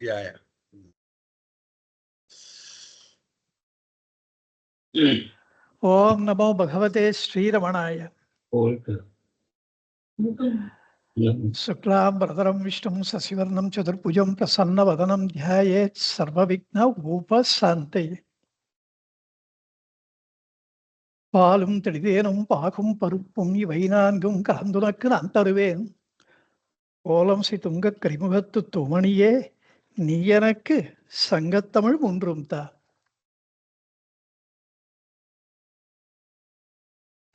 Yeah. ஓம் நமோ பகவதே ஸ்ரீரமணாய. சுக்லாம் வரதரம் விஷ்ணும் சசிவர்ணம் சதுர்புஜம் பிரசன்னவதனம் த்யாயேத் சர்வவிக்ன உபசாந்தை. பாலும் தெளிதேனும் பாகும் பருப்பும் இவை நான்கும் கலந்துனக்கு நான் தருவேன். கோலம் சி துங்கக் கரிமுகத்து தூமணியே, நீ எனக்கு சங்கத்தமிழ் மூன்றும் தா.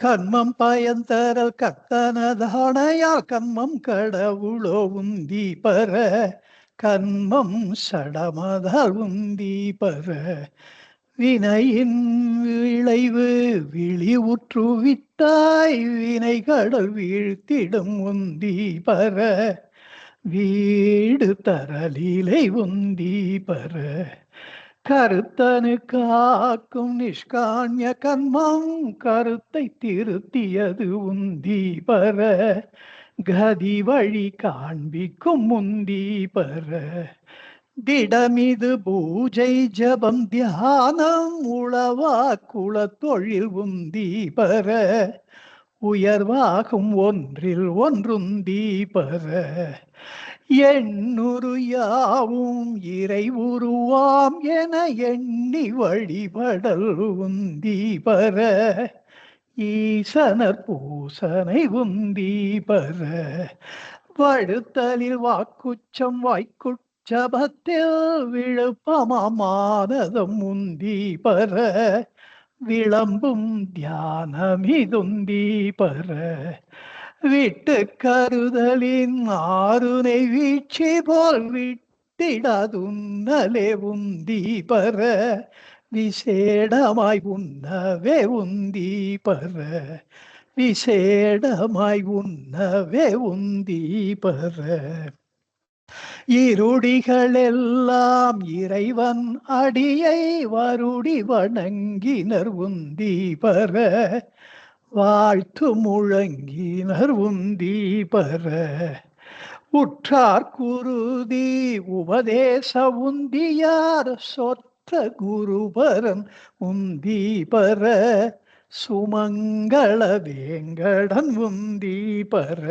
கண்மம் பயந்தரல் கத்தனதானையால் கண்மம் கடவுளோ உந்தி பர, கண்மம் சடமதால் உந்தி பர, வினையின் விளைவு விழி உற்றுவித்தாய் வினை கடல் வீழ்த்திடும் உந்தி பர, வீடு தரலிலை உந்தி பர, கருத்தனு காக்கும் நிஷ்காண்ய கண்மம் கருத்தை திருத்தியது உந்தி பர, கதி வழி காண்பிக்கும் உந்தி பர, திடமிது பூஜை ஜபம் தியானம் உளவா குலத்தொழில் உந்தி பர, உயர்வாகும் ஒன்றில் ஒன்றுந்தி பர, எண்ணுரு யாவும் இறை உருவாம் என எண்ணி வழிபடல் உந்தி பர, ஈசனர் பூசனை உந்தி பர, வழுத்தலில் வாக்குச்சம் வாய்க்குச்சபத்தில் விழுப்பமானதம் உந்தி பர, விளம்பும் தியானமிதுந்தி பர, விட்டு கருதலின் ஆறுனை வீழ்ச்சி போல் விட்டிடாதுன்னலே உந்தி பர, விசேடமாய் உண்ணவே உந்தி பர, விசேடமாய் உண்ணவே உந்தி பர, இருடிகளெல்லாம் இறைவன் அடியை வருடி வணங்கினர் உந்தி பர, வாழ்த்து முழங்கினர் உந்தி பர, உற்றார் குருதி உபதேச உந்தியார் சொற்ற குருபரன் உந்தி பர, சுமங்கள வேங்கடன் உந்தி பர,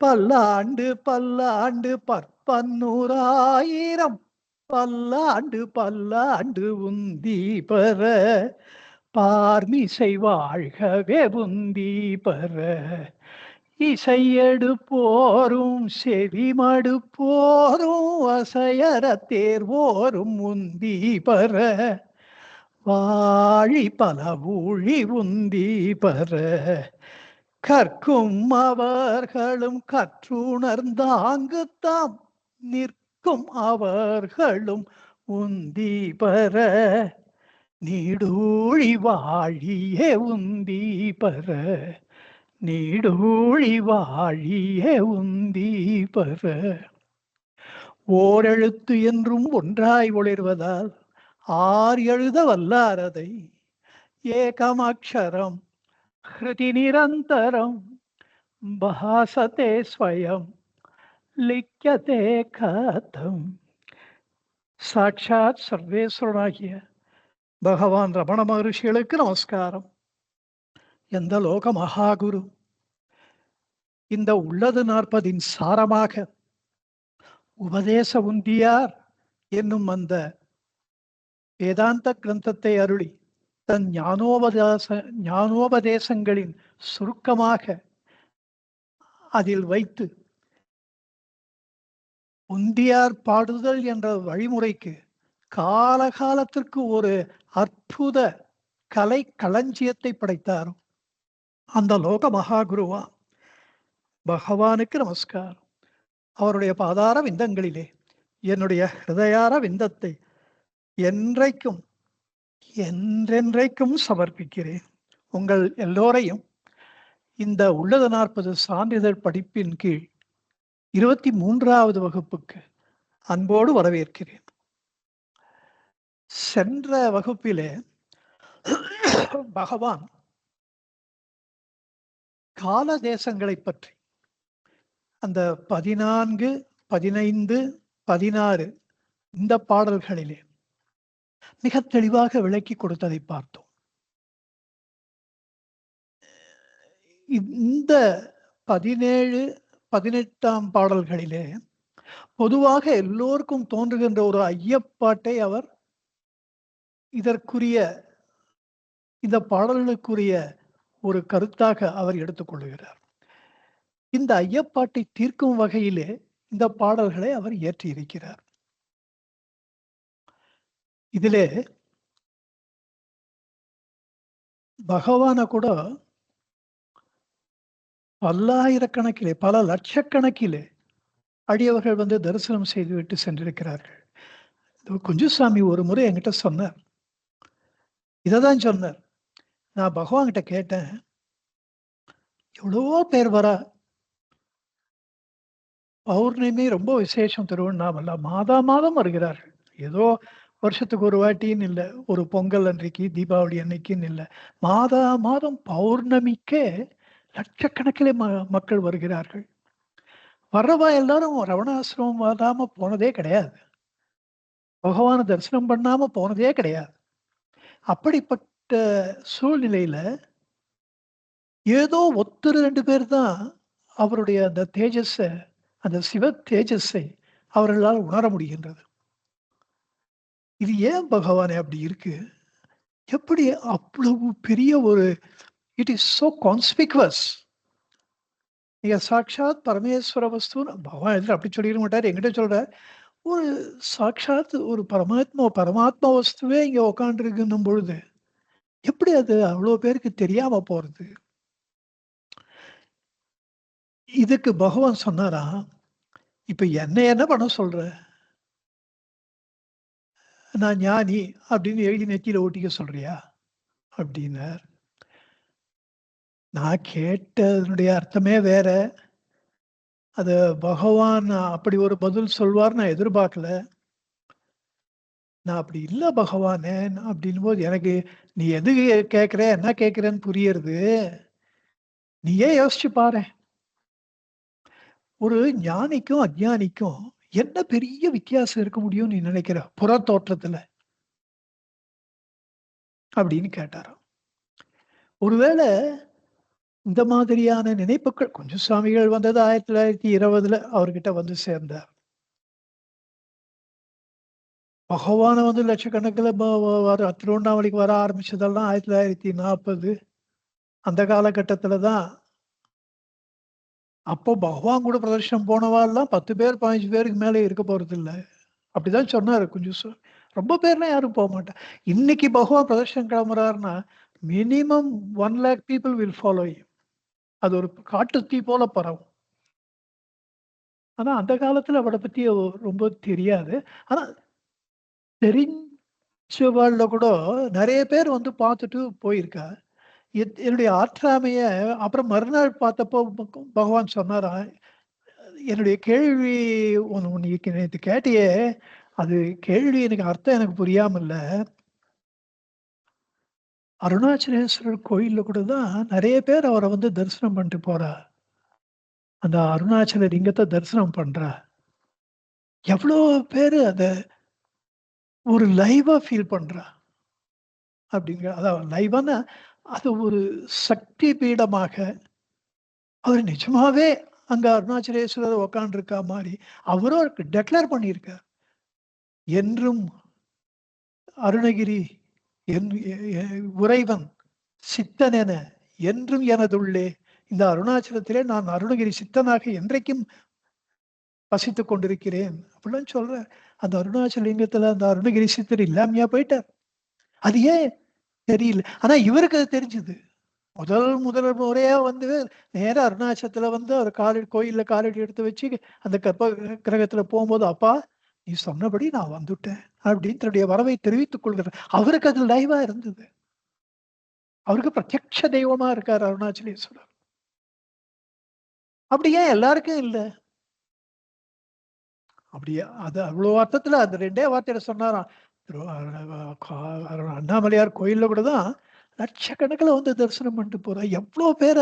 பல்லாண்டு பல்லாண்டு பற்பன்னூறாயிரம் பல்லாண்டு பல்லாண்டு உந்தி பர, பார்மிசை வாழ்கவே உந்தி பர, இசையடு போரும் செவிமடு போரும் அசையற தேர்வோரும் உந்தி பர, வாழி பல ஊழி உந்தி பர, கற்கும் அவர்களும் கற்றுணர்ந்தாங்குத்தாம் நிற்கும் அவர்களும் உந்தி பர, நீடூழி வாழியே உந்தி பர, நீடூழி வாழியே உந்தி பர. ஓரெழுத்து என்றும் ஒன்றாய் ஒளிர்வதால் ஆர் எழுத வல்லாரதை, ஏகமக்ஷரம் ஹிருதி நிரந்தரம் பாசதே ஸ்வயம் லிக்யதே கதம். சாட்சாத் சர்வேஸ்வரனாகிய பகவான் ரமண மகர்ஷிகளுக்கு நமஸ்காரம். எந்த லோக மகாகுரு இந்த உள்ளது 40 சாரமாக உபதேச உந்தியார் என்னும் அந்த வேதாந்த கிரந்தத்தை அருளி தன் ஞானோபதேசங்களின் சுருக்கமாக அதில் வைத்து உந்தியார் பாடுதல் என்ற வழிமுறைக்கு காலகாலத்திற்கு ஒரு அற்புத கலை களஞ்சியத்தை படைத்தார் அந்த லோக மகாகுருவா பகவானுக்கு நமஸ்காரம். அவருடைய பாதார விந்தங்களிலே என்னுடைய ஹிருதயார விந்தத்தை என்றைக்கும் என்றென்றைக்கும் சமர்ப்பிக்கிறேன். உங்கள் எல்லோரையும் இந்த உள்ளது 40 சான்றிதழ் படிப்பின் கீழ் 23வது வகுப்புக்கு அன்போடு வரவேற்கிறேன். சென்ற வகுப்பிலே பகவான் கால தேசங்களை பற்றி அந்த 14, 15, 16 இந்த பாடல்களிலே மிக தெளிவாக விளக்கி கொடுத்ததை பார்த்தோம். இந்த 17, 18ஆம் பாடல்களிலே பொதுவாக எல்லோருக்கும் தோன்றுகின்ற ஒரு ஐயப்பாட்டை அவர் இதற்குரிய இந்த பாடல்களுக்குரிய ஒரு கருத்தாக அவர் எடுத்துக்கொள்கிறார். இந்த ஐயப்பாட்டை தீர்க்கும் வகையிலே இந்த பாடல்களை அவர் இயற்றியிருக்கிறார். இதிலே பகவான கூட பல்லாயிரக்கணக்கிலே, பல லட்சக்கணக்கிலே அடியவர்கள் வந்து தரிசனம் செய்துவிட்டு சென்றிருக்கிறார்கள். குஞ்சுசாமி ஒரு முறை என்கிட்ட சொன்னார். இததான் சொன்னார். நான் பகவான்கிட்ட கேட்டேன், எவ்வளவோ பேர் வரா. பௌர்ணமி ரொம்ப விசேஷம் திருவண்ணாமலை. மாதா மாதம் வருகிறார்கள். ஏதோ வருஷத்துக்கு ஒரு வாட்டின்னு இல்ல. ஒரு பொங்கல் அன்றைக்கு, தீபாவளி அன்னைக்குன்னு இல்ல. மாதா மாதம் பௌர்ணமிக்கே லட்சக்கணக்கிலே மக்கள் வருகிறார்கள். வர்றவா எல்லாரும் ரவணாசிரமம் வராம போனதே கிடையாது. பகவான தரிசனம் பண்ணாம போனதே கிடையாது. அப்படிப்பட்ட சூழ்நிலையில ஏதோ ஒருத்தர் 2 பேர் தான் அவருடைய அந்த தேஜஸ, அந்த சிவ தேஜஸை அவர்களால் உணர முடிகின்றது. இது ஏன் பகவானே அப்படி இருக்கு? எப்படி அவ்வளவு பெரிய ஒரு இட் இஸ் சோ கான்ஸ்பிகுவஸ். நீங்க சாக்ஷாத் பரமேஸ்வர வஸ்து பகவான் எதிர அப்படி சொல்லிட மாட்டாரு. என்கிட்ட சொல்றார், ஒரு சாக்ஷாத் ஒரு பரமாத்மா வஸ்துவே இங்க உட்கார்ந்துருக்குன்னும் பொழுது, எப்படி அது அவ்வளோ பேருக்கு தெரியாம போறது? இதுக்கு பகவான் சொன்னாராம், இப்ப என்னை என்ன பண்ண சொல்ற? நான் ஞானி அப்படின்னு எழுதி நெத்தியில ஒட்டிக்க சொல்றியா? அப்படின்னார். நான் கேட்டதனுடைய அர்த்தமே வேற. அது பகவான் அப்படி ஒரு பதில் சொல்வார் நான் எதிர்பார்க்கல. நான் அப்படி இல்ல பகவானே அப்படின்னும்போது எனக்கு நீ எது கேட்கிற, என்ன கேட்கிறன்னு புரியுறது. நீயே யோசிச்சு பாரேன். ஒரு ஞானிக்கும், அஞ்ஞானிக்கும் என்ன பெரிய வித்தியாசம் இருக்க முடியும்னு நீ நினைக்கிற? புற தோற்றத்துல அப்படின்னு கேட்டாராம். ஒருவேளை இந்த மாதிரியான நினைப்புகள் குஞ்சுசாமிகள் வந்தது 1920ல அவர்கிட்ட வந்து சேர்ந்தார். பகவான வந்து லட்சக்கணக்கில வர திருவண்ணாமலைக்கு வர ஆரம்பிச்சதெல்லாம் 1940 அந்த காலகட்டத்துல தான். அப்போ பகவான் கூட பிரதர்ஷனம் போனவாள்லாம் 10 பேர், 15 பேருக்கு மேல இருக்க போறதில்ல. அப்படிதான் சொன்னாரு ரொம்ப பேர்லாம் யாரும் போமாட்டா. இன்னைக்கு பகவான் பிரதர்ஷனம் கிளம்புறாருன்னா, minimum 1,00,000 people will follow him. அது ஒரு காட்டு தீ போல பரவும். ஆனா அந்த காலத்துல அவர பத்தி ரொம்ப தெரியாது. ஆனா தெரிஞ்சவாள்ல கூட நெறைய பேர் வந்து பார்த்துட்டு போயிருக்கா. என்னுடைய ஆற்றாமைய அப்புறம் மறுநாள் பார்த்தப்போ பகவான் சொன்னாராம், என்னுடைய கேள்வி நீ நேத்து கேட்டியே, அது கேள்வி எனக்கு அர்த்தம் எனக்கு புரியாம இல்ல. அருணாச்சலேஸ்வரர் கோயில்ல கூட தான் நெறைய பேர் அவர வந்து தரிசனம் பண்ணிட்டு போறா. அந்த அருணாச்சல லிங்கத்த தரிசனம் பண்றா. எவ்ளோ பேரு அத ஒரு லைவா ஃபீல் பண்றா. அப்படிங்கிற அதான் லைவான்னா, அது ஒரு சக்தி பீடமாக அவரு நிஜமாவே அங்க அருணாச்சலேஸ்வரர் உட்கார்ந்திருக்கா மாரி, அவரும் டிக்ளேர் பண்ணியிருக்கார். என்றும் அருணகிரி என் உறைவன் சித்தனென என்றும் எனதுள்ளே. இந்த அருணாச்சலத்திலே நான் அருணகிரி சித்தனாக என்றைக்கும் வசித்துக் கொண்டிருக்கிறேன். அப்படிலாம் சொல்றார். அந்த அருணாச்சல லிங்கத்துல அந்த அருணகிரி சித்தர் இல்லாமயா போயிட்டார்? அது ஏன் தெரியல. ஆனா இவருக்கு அது தெரிஞ்சது. முதல் முறையா வந்து நேரா அருணாச்சலத்துல வந்து அவர் கோயில்ல காலடி எடுத்து வச்சு அந்த கற்ப கிரகத்துல போகும்போது, "அப்பா நீ சொன்னபடி நான் வந்துட்டேன்." அப்படின்னு தன்னுடைய வரவை தெரிவித்துக் கொள்கிறார். அவருக்கு அது லைவா இருந்தது. அவருக்கு பிரத்யக்ஷ தெய்வமா இருக்காரு அருணாச்சலேஸ்வரர். அப்படி ஏன் எல்லாருக்கும் இல்ல? அப்படியா அது அவ்வளோ அர்த்தத்துல அந்த 2டே வார்த்தையில சொன்னாராம். திரு அண்ணாமலையார் கோயில்ல கூட தான் லட்சக்கணக்கில வந்து தரிசனம் பண்ணிட்டு போறா. எவ்ளோ பேர்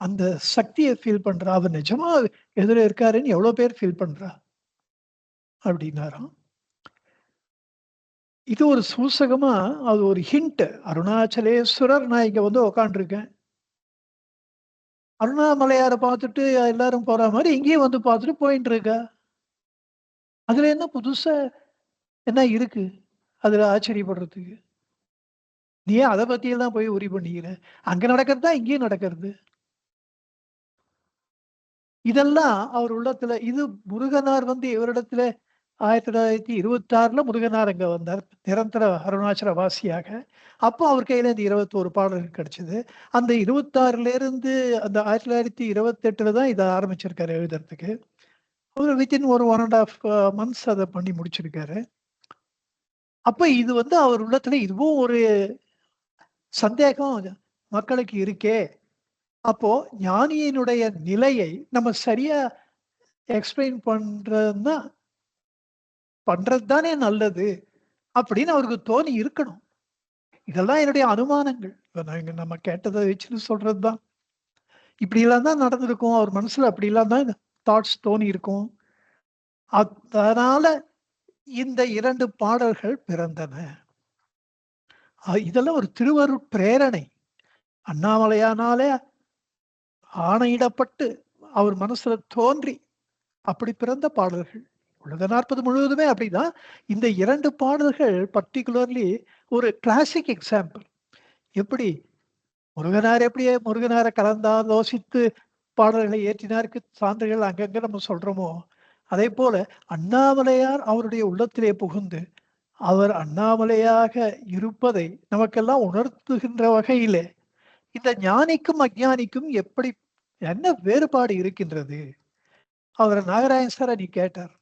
அந்த சக்திய ஃபீல் பண்றா. அவர் நிஜமா எதிர இருக்காருன்னு எவ்வளோ பேர் ஃபீல் பண்றா. அப்படின்னாராம். இது ஒரு சூசகமா, அது ஒரு ஹிண்ட். அருணாச்சலேஸ்வரர் நான் இங்க வந்து உட்காந்துருக்கேன். அருணாமலையார பார்த்துட்டு எல்லாரும் போற மாரி இங்கேயும் வந்து பார்த்துட்டு போயிட்டு இருக்க. அதுல என்ன புதுசா என்ன இருக்கு? அதுல ஆச்சரியப்படுறதுக்கு. நீ ஏன் அத பத்தியெல்லாம் போய் உரி பண்ணிக்கிற? அங்க நடக்கிறது தான் இங்கேயும் நடக்கிறது. இதெல்லாம் அவர் உள்ளத்துல இது முருகனார் வந்து இவரிடத்துல 1926ல முருகனார் அங்க வந்தார். நிரந்தர அருணாச்சல வாசியாக. அப்போ அவர் கையில இந்த 21 பாடல்கள் கிடைச்சது. அந்த 26லேருந்து அந்த 1928ல தான் இத ஆரம்பிச்சிருக்காரு எழுதுறதுக்கு. ஒரு வித்தின் ஒரு 1 1/2 மந்த்ஸ் அத பண்ணி முடிச்சிருக்காரு. அப்ப இது வந்து அவர் உள்ளத்துல இதுவும் ஒரு சந்தேகம் மக்களுக்கு இருக்கே! அப்போ ஞானியினுடைய நிலையை நம்ம சரியா எக்ஸ்பிளைன் பண்றது தானே நல்லது. அப்படின்னு அவருக்கு தோணி இருக்கணும். இதெல்லாம் என்னுடைய அனுமானங்கள். இப்ப நாங்க நம்ம கேட்டத வச்சுன்னு சொல்றது தான். இப்படியெல்லாம் தான் நடந்திருக்கும். அவர் மனசுல அப்படிலாம் தான் தாட்ஸ் தோணியிருக்கும். அதனால இந்த 2 பாடல்கள் பிறந்தன. இதெல்லாம் ஒரு திருவருட் பிரேரணை. அண்ணாமலையானாலே ஆணையிடப்பட்டு அவர் மனசுல தோன்றி அப்படி பிறந்த பாடல்கள். உலக 40 முழுவதுமே அப்படிதான். இந்த 2 பாடல்கள் பர்ட்டிகுலர்லி ஒரு கிளாசிக் எக்ஸாம்பிள். எப்படி முருகனார் எப்படி முருகனார கலந்தாலோசித்து பாடல்களை இயற்றினாருக்கு சான்றுகள் அங்கங்க நம்ம சொல்றோமோ, அதேபோல அண்ணாமலையார் அவருடைய உள்ளத்திலே புகுந்து, அவர் அண்ணாமலையாக இருப்பதை நமக்கெல்லாம் உணர்த்துகின்ற வகையிலே, இந்த ஞானிக்கும், அஞ்ஞானிக்கும் எப்படி என்ன வேறுபாடு இருக்கின்றது? அவர நாகராயன் சார் அன்னைக்கு கேட்டார்.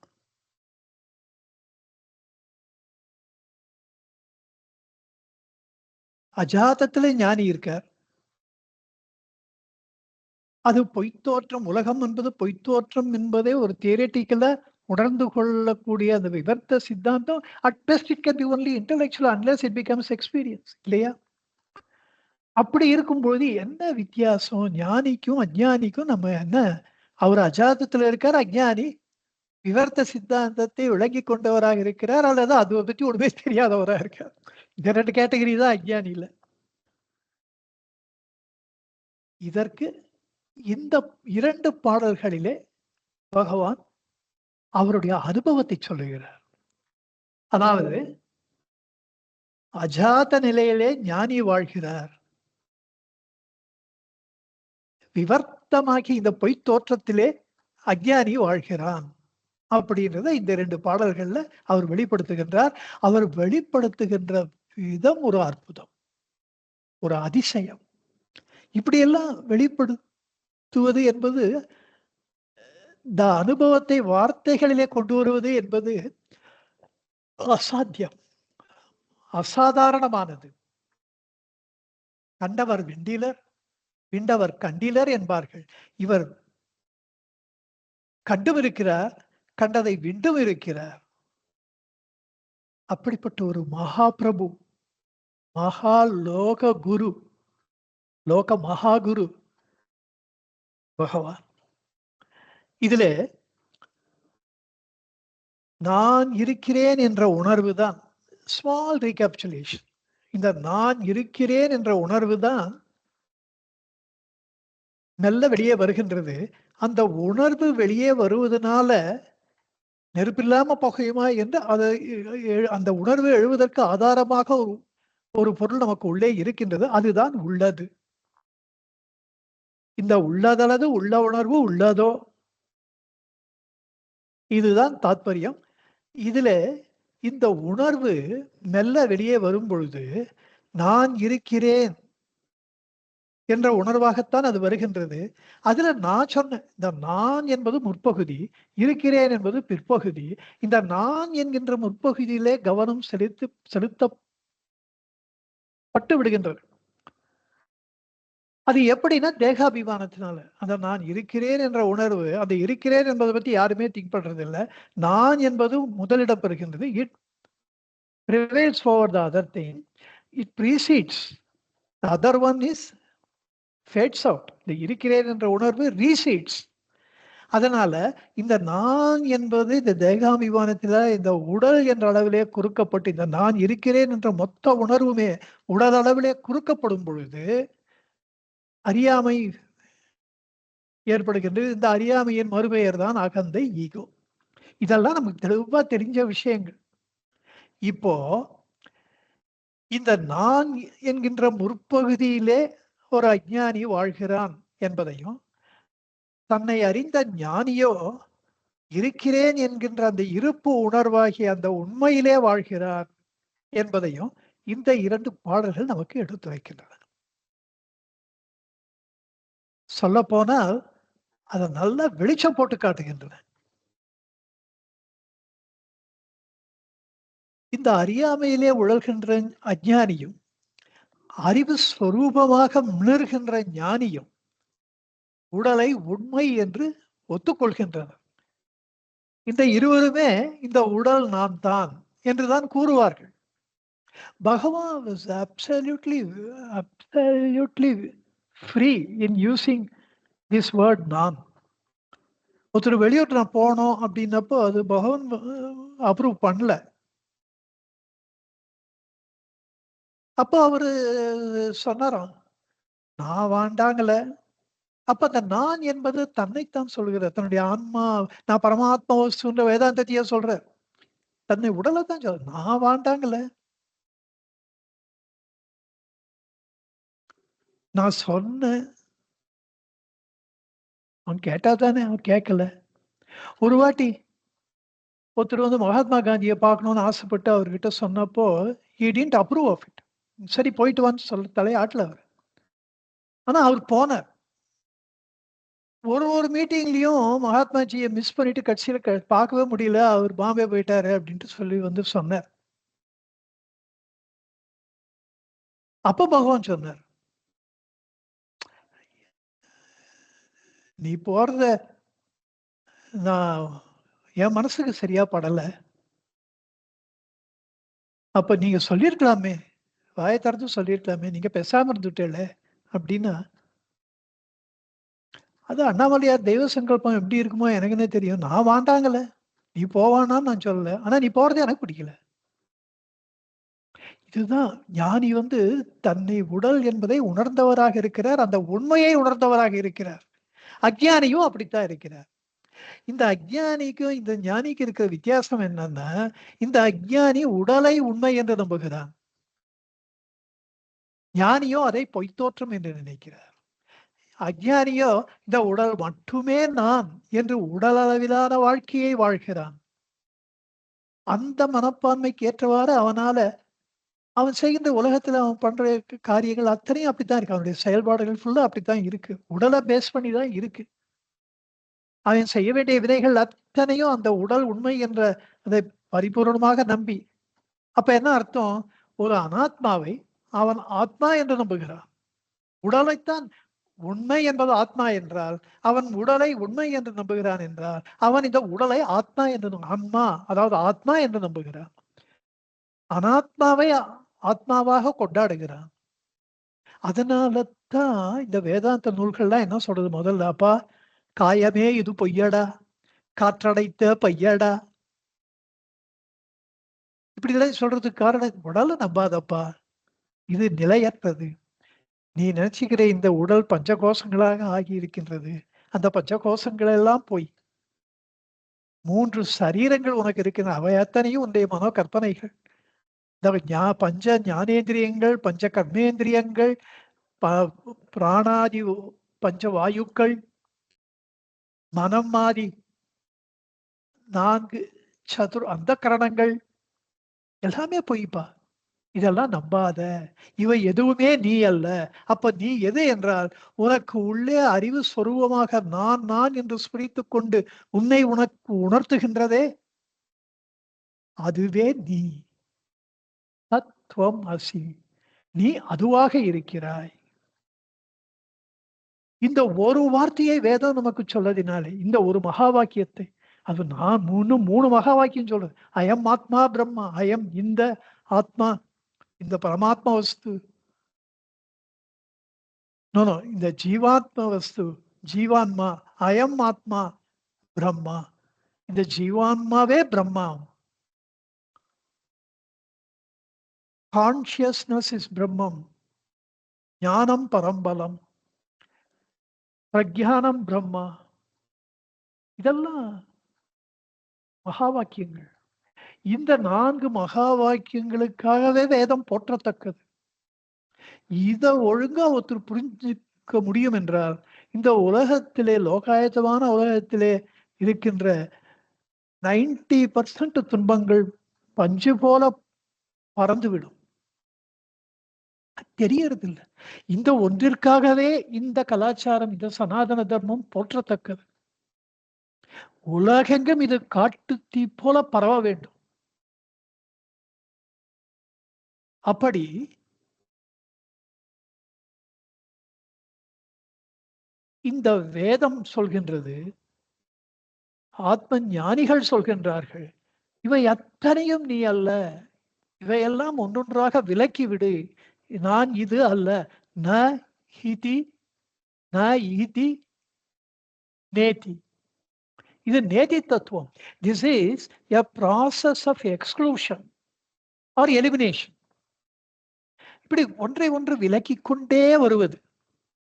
அஜாதத்திலே ஞானி இருக்கார். அது பொய்த்தோற்றம். உலகம் என்பது பொய்த்தோற்றம் என்பதே ஒரு தியரட்டிக்கலா உணர்ந்து கொள்ளக்கூடிய அந்த விவர்த்த சித்தாந்தம் at best it can be only intellectual unless it becomes experience இல்லையா? அப்படி இருக்கும்போது என்ன வித்தியாசம்? ஞானிக்கும், அஞ்ஞானிக்கும் நம்ம என்ன அவர் அஜாதத்துல இருக்கார், அஞ்ஞானி விவர்த்த சித்தாந்தத்தை விளங்கிக் கொண்டவராக இருக்கிறார், அல்லது அத பத்தி ஒண்ணுமே தெரியாதவரா இருக்கார். இந்த 2 கேட்டகரி தான் அஞ்ஞானில. இதற்கு இந்த 2 பாடல்களிலே பகவான் அவருடைய அனுபவத்தை சொல்லுகிறார். அதாவது அஜாத நிலையிலே ஞானி வாழ்கிறார். விவர்த்தமாகி இந்த பொய்த் தோற்றத்திலே அஞ்ஞானி வாழ்கிறான். அப்படின்றத இந்த 2 பாடல்கள்ல அவர் வெளிப்படுத்துகின்றார். அவர் வெளிப்படுத்துகின்ற விதம் ஒரு அற்புதம். ஒரு அதிசயம். இப்படியெல்லாம் வெளிப்படுத்துவது என்பது, இந்த அனுபவத்தை வார்த்தைகளிலே கொண்டு வருவது என்பது அசாத்தியம். அசாதாரணமானது. கண்டவர் விண்டிலர், விண்டவர் கண்டிலர் என்பார்கள். இவர் கண்டும் இருக்கிறார், கண்டதை விண்டும் இருக்கிறார். அப்படிப்பட்ட ஒரு மகா பிரபு, மகா லோக குரு, லோக மகா குரு பகவான். இதிலே நான் இருக்கிறேன் என்ற உணர்வு தான் ஸ்மால் ரீகேப்சுலேஷன். இந்த நான் இருக்கிறேன் என்ற உணர்வு தான் மெல்ல வெளியே வருகின்றது. அந்த உணர்வு வெளியே வருவதனால நெருப்பில்லாம புகையுமா என்று அந்த உணர்வு எழுவதற்கு ஆதாரமாக ஒரு ஒரு பொருள் நமக்கு உள்ளே இருக்கின்றது. அதுதான் உள்ளது. இந்த உள்ளதளது உள்ள உணர்வு உள்ளதோ, இதுதான் தாத்பரியம். இதிலே இந்த உணர்வு மெல்ல வெளியே வரும் பொழுது, நான் இருக்கிறேன் என்ற உணர்வாகத்தான் அது வருகின்றது. அதுல நான் சொன்னேன். இந்த நான் என்பது முற்பகுதி, இருக்கிறேன் என்பது பிற்பகுதி. இந்த நான் என்கின்ற முற்பகுதியிலே கவனம் செலுத்தப்பட்டு விடுகின்றது. அது எப்படின்னா தேகாபிமானத்தினால. அந்த நான் இருக்கிறேன் என்ற உணர்வு, அந்த இருக்கிறேன் என்பதை பத்தி யாருமே திங்க் பண்றதில்ல. நான் என்பது முதலிடம் பெறுகின்றது. It prevails over the other thing. It precedes. The other one is fades out. இந்த இருக்கிறேன் என்ற உணர்வு ரீசீட்ஸ். அதனால இந்த நான் என்பது இந்த தேகாபிமானத்தில இந்த உடல் என்ற அளவிலே குறுக்கப்பட்டு இந்த நான் இருக்கிறேன் என்ற மொத்த உணர்வுமே உடல் அளவிலே குறுக்கப்படும் பொழுது அறியாமை ஏற்படுகின்றது. இந்த அறியாமையின் மறுபெயர் தான் அகந்தை, ஈகோ. இதெல்லாம் நமக்கு தெளிவா தெரிஞ்ச விஷயங்கள். இப்போ இந்த நான் என்கின்ற முற்பகுதியிலே ஒரு அஞ்ஞானி வாழ்கிறான் என்பதையும், தன்னை அறிந்த ஞானியோ இருக்கிறேன் என்கின்ற அந்த இருப்பு உணர்வாகிய அந்த உண்மையிலே வாழ்கிறார் என்பதையும் இந்த 2 பாடல்கள் நமக்கு எடுத்துரைக்கின்றன. சொல்லப்போனால் அத நல்லா வெளிச்சம் போட்டு காட்டுகின்றன. இந்த அறியாமையிலே உழல்கின்ற அஞ்ஞானியும், அறிவு ஸ்வரூபமாக மிளர்கின்ற ஞானியும் உடலை உண்மை என்று ஒத்துக்கொள்கின்றனர். இந்த இருவருமே இந்த உடல் நான் தான் என்றுதான் கூறுவார்கள். பகவான் was absolutely free in using this word நான். ஒருத்தர் வெளியூர் நான் போனோம் அப்படின்னப்போ அது பகவான் அப்ரூவ் பண்ணல. அப்போ அவரு சொன்னாராம், நான் வாண்டாங்கல. அப்ப அந்த நான் என்பது தன்னைத்தான் சொல்கிறார். தன்னுடைய ஆன்மா, நான் பரமாத்மா வஸ்துன்ற வேதாந்தத்தையே சொல்றார். தன்னை உடலைத்தான் சொல்ற. நான் வாண்டாங்கல. நான் சொன்னேன். அவன் கேட்டா தானே, அவன் கேட்கல. ஒரு வாட்டி ஒருத்தர் வந்து மகாத்மா காந்திய பார்க்கணும்னு ஆசைப்பட்டு அவர்கிட்ட சொன்னப்போ, he didn't approve of it. சரி போயிட்டு வான்னு தலையாட்டல அவரு. ஆனா அவர் போனார். ஒரு மீட்டிங்லயும் மகாத்மாஜிய மிஸ் பண்ணிட்டு கடைசியில பார்க்கவே முடியல. அவர் பாம்பே போயிட்டாரு அப்டின்ட்டு சொல்லி வந்து சொன்னார். அப்ப பகவான் சொன்னார், நீ போறத நான் என் மனசுக்கு சரியா படல. அப்ப நீங்க சொல்லியிருக்கலாமே. வாய திறந்து சொல்லியிருக்கலாமே. நீங்க பேசாம இருந்துட்டேல்ல அப்டின்னா, அது அண்ணாமலையார் தெய்வ சங்கல்பம் எப்படி இருக்குமோ எனக்குன்னே தெரியும். நான் வாண்டாங்கல. நீ போவானான்னு நான் சொல்லல. ஆனா நீ போறது எனக்கு பிடிக்கல. இதுதான் ஞானி வந்து தன்னை உடல் என்பதை உணர்ந்தவராக இருக்கிறார். அந்த உண்மையை உணர்ந்தவராக இருக்கிறார். அஞ்ஞானியும் அப்படித்தான் இருக்கிறார். இந்த அஞ்ஞானிக்கும் இந்த ஞானிக்கு இருக்கிற வித்தியாசம் என்னன்னா, இந்த அஞ்ஞானி உடலை உண்மை என்று நம்புகிறான். ஞானியோ அதை பொய்த்தோற்றம் என்று நினைக்கிறார். அஞ்ஞானியோ இந்த உடல் மட்டுமே நான் என்று உடல் அளவிலான வாழ்க்கையை வாழ்கிறான். அந்த மனப்பான்மைக்கு ஏற்றவாறு அவன் செய்கின்ற உலகத்துல அவன் பண்ற காரியங்கள் அத்தனையும் அப்படித்தான் இருக்கு. அவனுடைய செயல்பாடுகள் ஃபுல்லா அப்படித்தான் இருக்கு. உடலை பேஸ் பண்ணி தான் இருக்கு. அவன் செய்ய வேண்டிய விதைகள் அத்தனையும் அந்த உடல் உண்மை என்ற அதை பரிபூரணமாக நம்பி, அப்ப என்ன அர்த்தம்? ஒரு அனாத்மாவை அவன் ஆத்மா என்று நம்புகிறான். உடலைத்தான் உண்மை என்பது ஆத்மா என்றால், அவன் உடலை உண்மை என்று நம்புகிறான் என்றால், அவன் இந்த உடலை ஆத்மா என்று ஆன்மா அதாவது ஆத்மா என்று நம்புகிறான். அனாத்மாவை ஆத்மாவாக கொண்டாடுகிறான். அதனால தான் இந்த வேதாந்த நூல்கள்லாம் என்ன சொல்றது முதல்ல, அப்பா காயமே இது பொய்யடா, காற்றடைத்த பையடா. இப்படிலாம் சொல்றதுக்கு காரணம், உடலை நம்பாதப்பா. இது நிலையற்றது. நீ நினைச்சுக்கிற இந்த உடல் பஞ்ச கோஷங்களாக ஆகி இருக்கின்றது. அந்த பஞ்ச கோஷங்கள் எல்லாம் பொய். 3 சரீரங்கள் உனக்கு இருக்கின்றன. அவை அத்தனையும் உன்னுடைய மனோ கற்பனைகள். இந்த பஞ்ச ஞானேந்திரியங்கள், பஞ்ச கர்மேந்திரியங்கள், ப பிராணாதி பஞ்ச வாயுக்கள், மனம் மாதி 4 அந்தக்கரணங்கள் எல்லாமே பொய்ப்பா. இதெல்லாம் நம்பாத. இவை எதுவுமே நீ அல்ல. அப்ப நீ எது என்றால், உனக்கு உள்ளே அறிவு சொரூபமாக நான் நான் என்று ஸ்மரித்துக் கொண்டு உன்னை உனக்கு உணர்த்துகின்றதே, அதுவே நீ. தத்துவம் அசி. நீ அதுவாக இருக்கிறாய். இந்த ஒரு வார்த்தையை வேதம் நமக்கு சொல்லதினாலே, இந்த ஒரு மகா வாக்கியத்தை, அது நான் இன்னும் 3 மகா வாக்கியம் சொல்றது. அயம் ஆத்மா பிரம்மா, அயம் இந்த ஆத்மா, இந்த பரமாத்மா வஸ்து. No, no. இந்த ஜீவாத்ம வஸ்து, ஜீவான்மா, அயம் ஆத்மா, பிரம்மா. இந்த ஜீவான்மாவே பிரம்மா. கான்சியஸ்னஸ் இஸ் பிரம்மம். ஞானம் பரம்பலம். பிரக்ஞானம் பிரம்மா. இதெல்லாம் மகா வாக்கியங்கள். இந்த 4 மகா வாக்கியங்களுக்காகவே வேதம் போற்றத்தக்கது. இத ஒழுங்கா ஒருத்தர் புரிஞ்சுக்க முடியும் என்றால், இந்த உலகத்திலே லோகாயத்தமான உலகத்திலே இருக்கின்ற 90% துன்பங்கள் பஞ்சு போல பறந்துவிடும். தெரியறதில்ல. இந்த ஒன்றிற்காகவே இந்த கலாச்சாரம், இந்த சனாதன தர்மம் போற்றத்தக்கது. உலகெங்கும் இது காட்டு தீ போல பரவ வேண்டும். அப்படி இந்த வேதம் சொல்கின்றது, ஆத்ம ஞானிகள் சொல்கின்றார்கள், இவை அத்தனையும் நீ அல்ல. இவையெல்லாம் ஒன்றொன்றாக விலக்கி விடு. நான் இது அல்ல. ந ஹிதி ந இதி நேதி. இது நேதி தத்துவம். This is a process of exclusion or elimination. இப்படி ஒன்றை ஒன்று விலக்கிக் கொண்டே வருவது.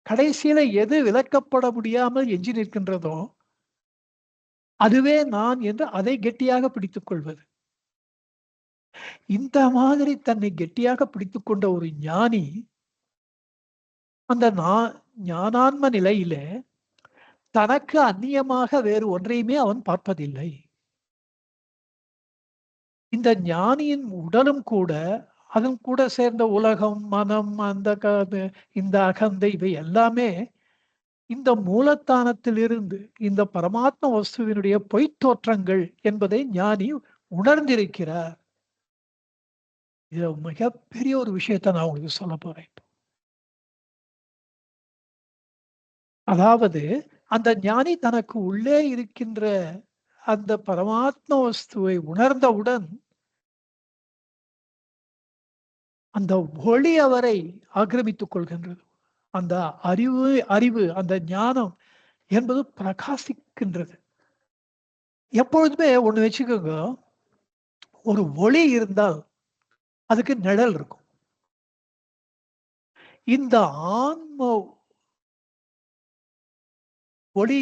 கடைசியில எது விலக்கப்பட முடியாமல் எஞ்சி நிற்கின்றதோ அதுவே நான் என்று அதை கெட்டியாக பிடித்துக் கொள்வது. இந்த மாதிரி தன்னை கெட்டியாக பிடித்துக் கொண்ட ஒரு ஞானி அந்த ஞானான்ம நிலையிலே தனக்கு அந்நியமாக வேறு ஒன்றையுமே அவன் பார்ப்பதில்லை. இந்த ஞானியின் உடலும் கூட, அதன் கூட சேர்ந்த உலகம், மனம், இந்த அகந்தை, இவை எல்லாமே இந்த மூலத்தானத்திலிருந்து இந்த பரமாத்ம வஸ்துவினுடைய பொய்த் தோற்றங்கள் என்பதை ஞானி உணர்ந்திருக்கிறார். இது மிகப்பெரிய ஒரு விஷயத்தை நான் உங்களுக்கு சொல்ல போறேன். அதாவது அந்த ஞானி தனக்கு உள்ளே இருக்கின்ற அந்த பரமாத்ம வஸ்துவை உணர்ந்தவுடன் அந்த ஒளி அவரை ஆக்கிரமித்துக் கொள்கின்றது. அந்த அறிவு அந்த ஞானம் என்பது பிரகாசிக்கின்றது. எப்பொழுதுமே ஒண்ணு வச்சுக்கோங்க, ஒரு ஒளி இருந்தால் அதுக்கு நிழல் இருக்கும். இந்த ஆன்ம ஒளி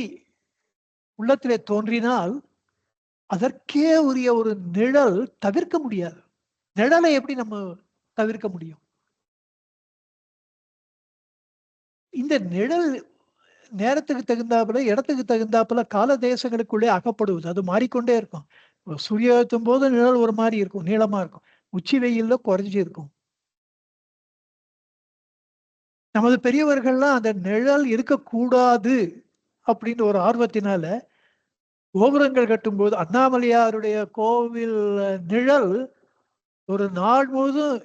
உள்ளத்திலே தோன்றினால் அதற்கே உரிய ஒரு நிழல் தவிர்க்க முடியாது. நிழலை எப்படி நம்ம தவிர்க்க முடியும்? இந்த நிழல் நேரத்துக்கு தகுந்தாப்புல, இடத்துக்கு தகுந்தாப்புல, கால தேசங்களுக்குள்ளே அகப்படுவது. அது மாறிக்கொண்டே இருக்கும். சூரிய ஏத்தும் போது நிழல் ஒரு மாதிரி இருக்கும், நீளமா இருக்கும். உச்சி வெயில்ல குறைஞ்சி இருக்கும். நமது பெரியவர்கள்லாம் அந்த நிழல் இருக்கக்கூடாது அப்படின்னு ஒரு ஆர்வத்தினால கோபுரங்கள் கட்டும்போது அண்ணாமலையாருடைய கோவில் நிழல் ஒரு நாள் முழுதும்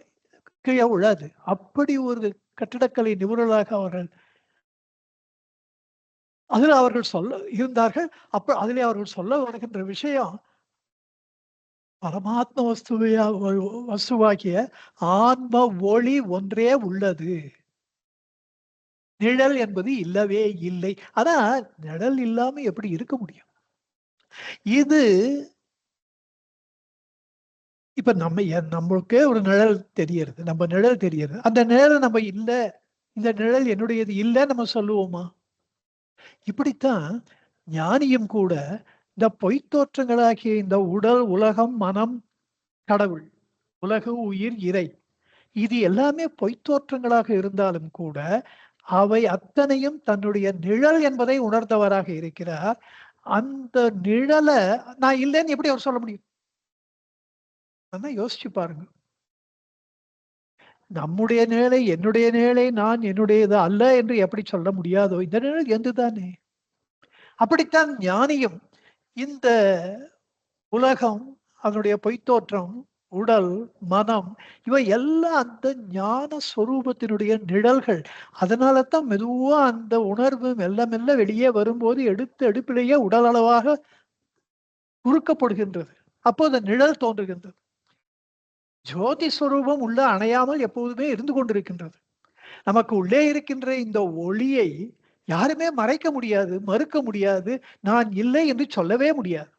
கீழே விழாது. அப்படி ஒரு கட்டிடக்கலை நிபுணராக அவர்கள் அதில் அவர்கள் சொல்ல இருந்தார்கள். அதிலே அவர்கள் சொல்ல வருகின்ற விஷயம், பரமாத்ம வஸ்துவாகிய ஆன்ம ஒளி ஒன்றே உள்ளது. நிழல் என்பது இல்லவே இல்லை. ஆனா நிழல் இல்லாம எப்படி இருக்க முடியும்? இது இப்ப நம்மளுக்கே ஒரு நிழல் தெரியறது. நம்ம நிழல் தெரியறது. அந்த நிழல் நம்ம இல்ல, இந்த நிழல் என்னுடையது இல்ல நம்ம சொல்லுவோமா? இப்படித்தான் ஞானியும் கூட இந்த பொய்த்தோற்றங்களாகிய இந்த உடல், உலகம், மனம், கடவுள், உலகு, உயிர், இறை, இது எல்லாமே பொய்த்தோற்றங்களாக இருந்தாலும் கூட அவை அத்தனையும் தன்னுடைய நிழல் என்பதை உணர்ந்தவராக இருக்கிறார். அந்த நிழலை நான் இல்லைன்னு எப்படி அவர் சொல்ல முடியும்? யோசிச்சு பாருங்க. நம்முடைய நிழலை, என்னுடைய நிழலை நான் என்னுடையது அல்ல என்று எப்படி சொல்ல முடியாதோ, இந்த நிழல் எந்துதானே. அப்படித்தான் ஞானியும் இந்த உலகம், அதனுடைய பொய்த்தோற்றம், உடல், மனம், இவை எல்லாம் அந்த ஞான ஸ்வரூபத்தினுடைய நிழல்கள். அதனால தான் மெதுவா அந்த உணர்வு மெல்ல மெல்ல வெளியே வரும்போது எடுப்பிலேயே உடல் அளவாக குறுக்கப்படுகின்றது. அப்போ அந்த நிழல் தோன்றுகின்றது. ஜோதி ஸ்வரூபம் உள்ள அணையாமல் எப்போதுமே இருந்து கொண்டிருக்கின்றது. நமக்கு உள்ளே இருக்கின்ற இந்த ஒளியை யாருமே மறைக்க முடியாது, மறுக்க முடியாது. நான் இல்லை என்று சொல்லவே முடியாது.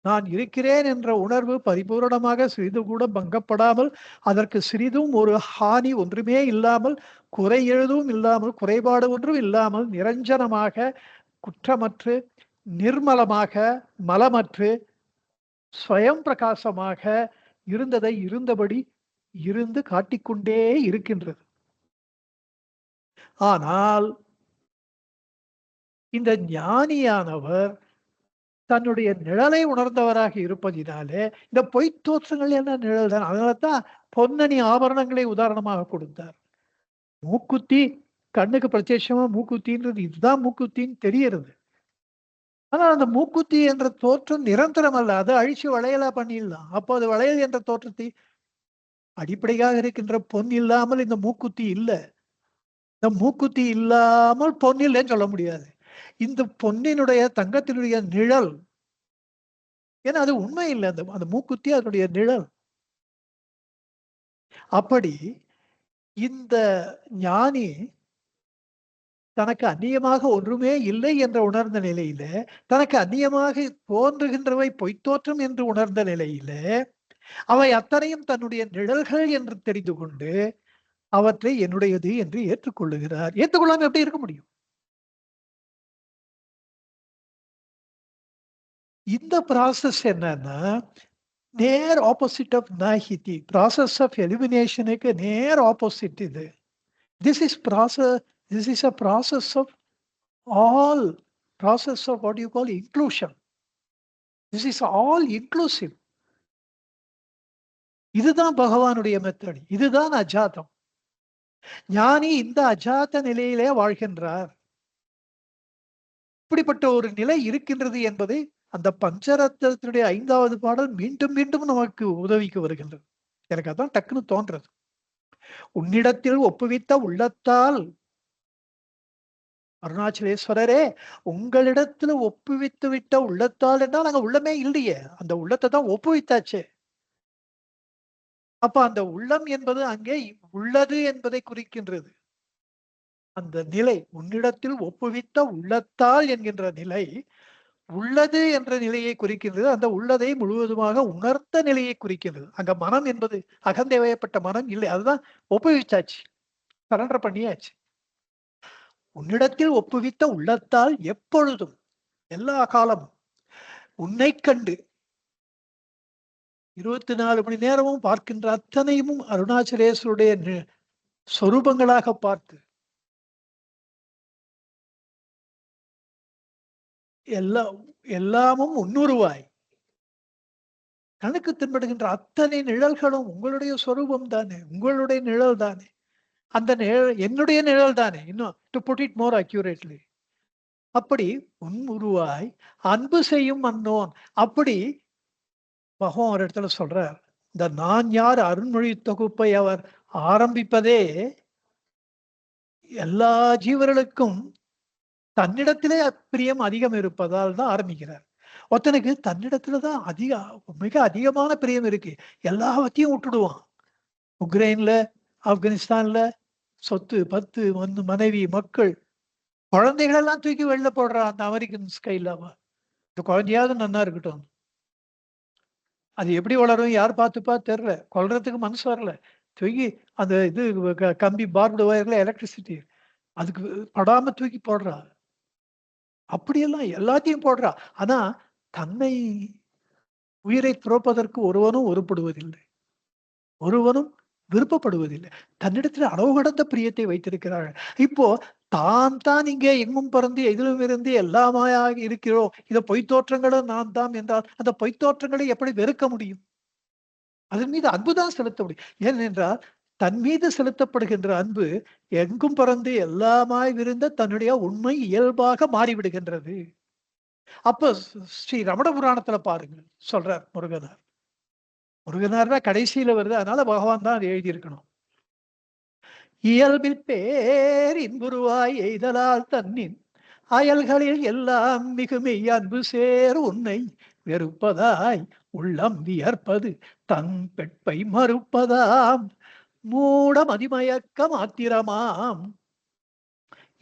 நான் இருக்கிறேன் என்ற உணர்வு பரிபூரணமாக சிறிது கூட பங்கப்படாமல், அதற்கு சிறிதும் ஒரு ஹானி ஒன்றுமே இல்லாமல், குறை எதுவும் இல்லாமல், குறைபாடு ஒன்றும் இல்லாமல், நிரஞ்சனமாக, குற்றமற்று, நிர்மலமாக, மலமற்று, ஸ்வயம் பிரகாசமாக இருந்ததை இருந்தபடி இருந்து காட்டிக்கொண்டே இருக்கின்றது. ஆனால் இந்த ஞானியானவர் தன்னுடைய நிழலை உணர்ந்தவராக இருப்பதினாலே, இந்த பொய்த் தோற்றங்கள் என்ன நிழல் தான். அதனாலதான் பொன்னணி ஆபரணங்களை உதாரணமாக கொடுத்தார். மூக்குத்தி கண்ணுக்கு பிரத்யட்சமா மூக்குத்தின்றது இதுதான் மூக்குத்தின்னு தெரியறது. ஆனா அந்த மூக்குத்தி என்ற தோற்றம் நிரந்தரம் அல்ல. அதை அழிச்சு வளையலா பண்ணிடலாம். அப்போ அது வளையல் என்ற தோற்றத்தை அடிப்படையாக இருக்கின்ற பொன் இல்லாமல் இந்த மூக்குத்தி இல்ல. இந்த மூக்குத்தி இல்லாமல் பொன் இல்லைன்னு சொல்ல முடியாது. இந்த பொன்னினுடைய தங்கத்தினுடைய நிழல். ஏன்னா அது உண்மை இல்லை. அந்த அந்த மூக்குத்தி அதனுடைய நிழல். அப்படி இந்த ஞானி தனக்கு அந்நியமாக ஒன்றுமே இல்லை என்ற உணர்ந்த நிலையில, தனக்கு அந்நியமாக தோன்றுகின்றவை பொய்த்தோற்றம் என்று உணர்ந்த நிலையில, அவை அத்தனையும் தன்னுடைய நிழல்கள் என்று தெரிந்து கொண்டு, அவற்றை என்னுடையது என்று ஏற்றுக்கொள்ளுகிறார். ஏற்றுக்கொள்ளாம எப்படி இருக்க முடியும்? இந்த ப்ராசஸ் என்னன்னா, நேர் ஆப்போசிட் ஆஃப் நாஹிதி. ப்ராசஸ் ஆஃப் எலிமினேஷனுக்கு நேர் ஆப்போசிட் இது. This is process this is a process of all process of what you call inclusion. This is all inclusive. இதுதான் பகவானுடைய மெத்தட். இதுதான் அஜாதம். ஞானி இந்த அஜாத நிலையிலே வாழ்கின்றார். இப்படிப்பட்ட ஒரு நிலை இருக்கின்றது என்பதை அந்த பஞ்சரத்னத்தினுடைய 5வது பாடல் மீண்டும் மீண்டும் நமக்கு உதவிக்கு வருகின்றது. எனக்கு அதான் டக்குன்னு தோன்றது. உன்னிடத்தில் ஒப்புவித்த உள்ளத்தால் அருணாச்சலேஸ்வரரே, உங்களிடத்துல ஒப்புவித்து விட்ட உள்ளத்தால் என்றால் அங்க உள்ளமே இல்லையே. அந்த உள்ளத்தை தான் ஒப்புவித்தாச்சே. அப்ப அந்த உள்ளம் என்பது அங்கே உள்ளது என்பதை குறிக்கின்றது. அந்த நிலை உன்னிடத்தில் ஒப்புவித்த உள்ளத்தால் என்கின்ற நிலை உள்ளது என்ற நிலையை குறிக்கின்றது. அந்த உள்ளதை முழுவதுமாக உணர்த்த நிலையை குறிக்கின்றது. அங்க மனம் என்பது அகந்தேவையப்பட்ட மனம் இல்லை. அதுதான் ஒப்புவிச்சாச்சு, சரண்டர் பண்ணியாச்சு. உன்னிடத்தில் ஒப்புவித்த உள்ளத்தால் எப்பொழுதும் எல்லா காலமும் உன்னை கண்டு 24 மணி நேரமும் பார்க்கின்ற அத்தனையும் அருணாச்சலேஸ்வருடைய சொரூபங்களாக பார்த்து எல்லாமும் உன்னுருவாய் கணக்கு தென்படுகின்ற அத்தனை நிழல்களும் உங்களுடைய சொரூபம் தானே, உங்களுடைய நிழல் தானே. அந்த நிழல் என்னுடைய நிழல் தானே. இன்னும் to put it more accurately, அப்படி உன் உருவாய் அன்பு செய்யும் அன்னோன். அப்படி பகவான் ஒரு இடத்துல சொல்றார், இந்த நான் யார் அருண்மொழி தொகுப்பை அவர் ஆரம்பிப்பதே எல்லா ஜீவர்களுக்கும் தன்னிடத்திலே பிரியம் அதிகம் இருப்பதால் தான் ஆரம்பிக்கிறார். ஒருத்தனுக்கு தன்னிடத்துலதான் மிக அதிகமான பிரியம் இருக்கு. எல்லாவற்றையும் விட்டுடுவான். உக்ரைன்ல, ஆப்கானிஸ்தான்ல சொத்து பத்து மனைவி மக்கள் குழந்தைகள் எல்லாம் தூக்கி வெளில போடுறான் அந்த அமெரிக்கன் ஸ்கைல. இந்த குழந்தையாவது நன்னா இருக்கட்டும். அது எப்படி வளரும் யார் பார்த்துப்பா தெரியல. கொல்றதுக்கு மனசு வரல. தூக்கி அந்த இது கம்பி பார்புடு வயர்ல எலக்ட்ரிசிட்டி அதுக்கு படாம தூக்கி போடுறா. அப்படியெல்லாம் எல்லாத்தையும் போடுறா. ஆனா தன்னை உயிரை துறப்பதற்கு ஒருவனும் ஒருப்படுவதில்லை, ஒருவனும் விருப்பப்படுவதில்லை. தன்னிடத்தில் அளவு கடந்த பிரியத்தை வைத்திருக்கிறார்கள். இப்போ தான் இங்கே எங்கும் பறந்து எதிலும் இருந்து எல்லாமாயாக இருக்கிறோம். இந்த பொய்த்தோற்றங்களும் நான் தான் என்றால் அந்த பொய்த்தோற்றங்களை எப்படி வெறுக்க முடியும்? அதன் மீது அன்புதான் செலுத்த முடியும். ஏனென்றால் தன் மீது செலுத்தப்படுகின்ற அன்பு எங்கும் பறந்து எல்லாமாய் விருந்த தன்னுடைய உண்மை இயல்பாக மாறிவிடுகின்றது. அப்ப ஸ்ரீ ரமண புராணத்துல பாருங்க சொல்றார் முருகனார். முருகனார்னா கடைசியில வருது, அதனால பகவான் தான் அதை எழுதியிருக்கணும். இயல்பில் பேர் இன்புருவாய் எய்தலால் தன்னின் அயல்களில் எல்லாம் மிகுமை அன்பு சேர் உன்னை வெறுப்பதாய் உள்ளம் வியர்ப்பது தன் பெட்பை மறுப்பதாம் மூட மதிமயக்க மாத்திரமாம்.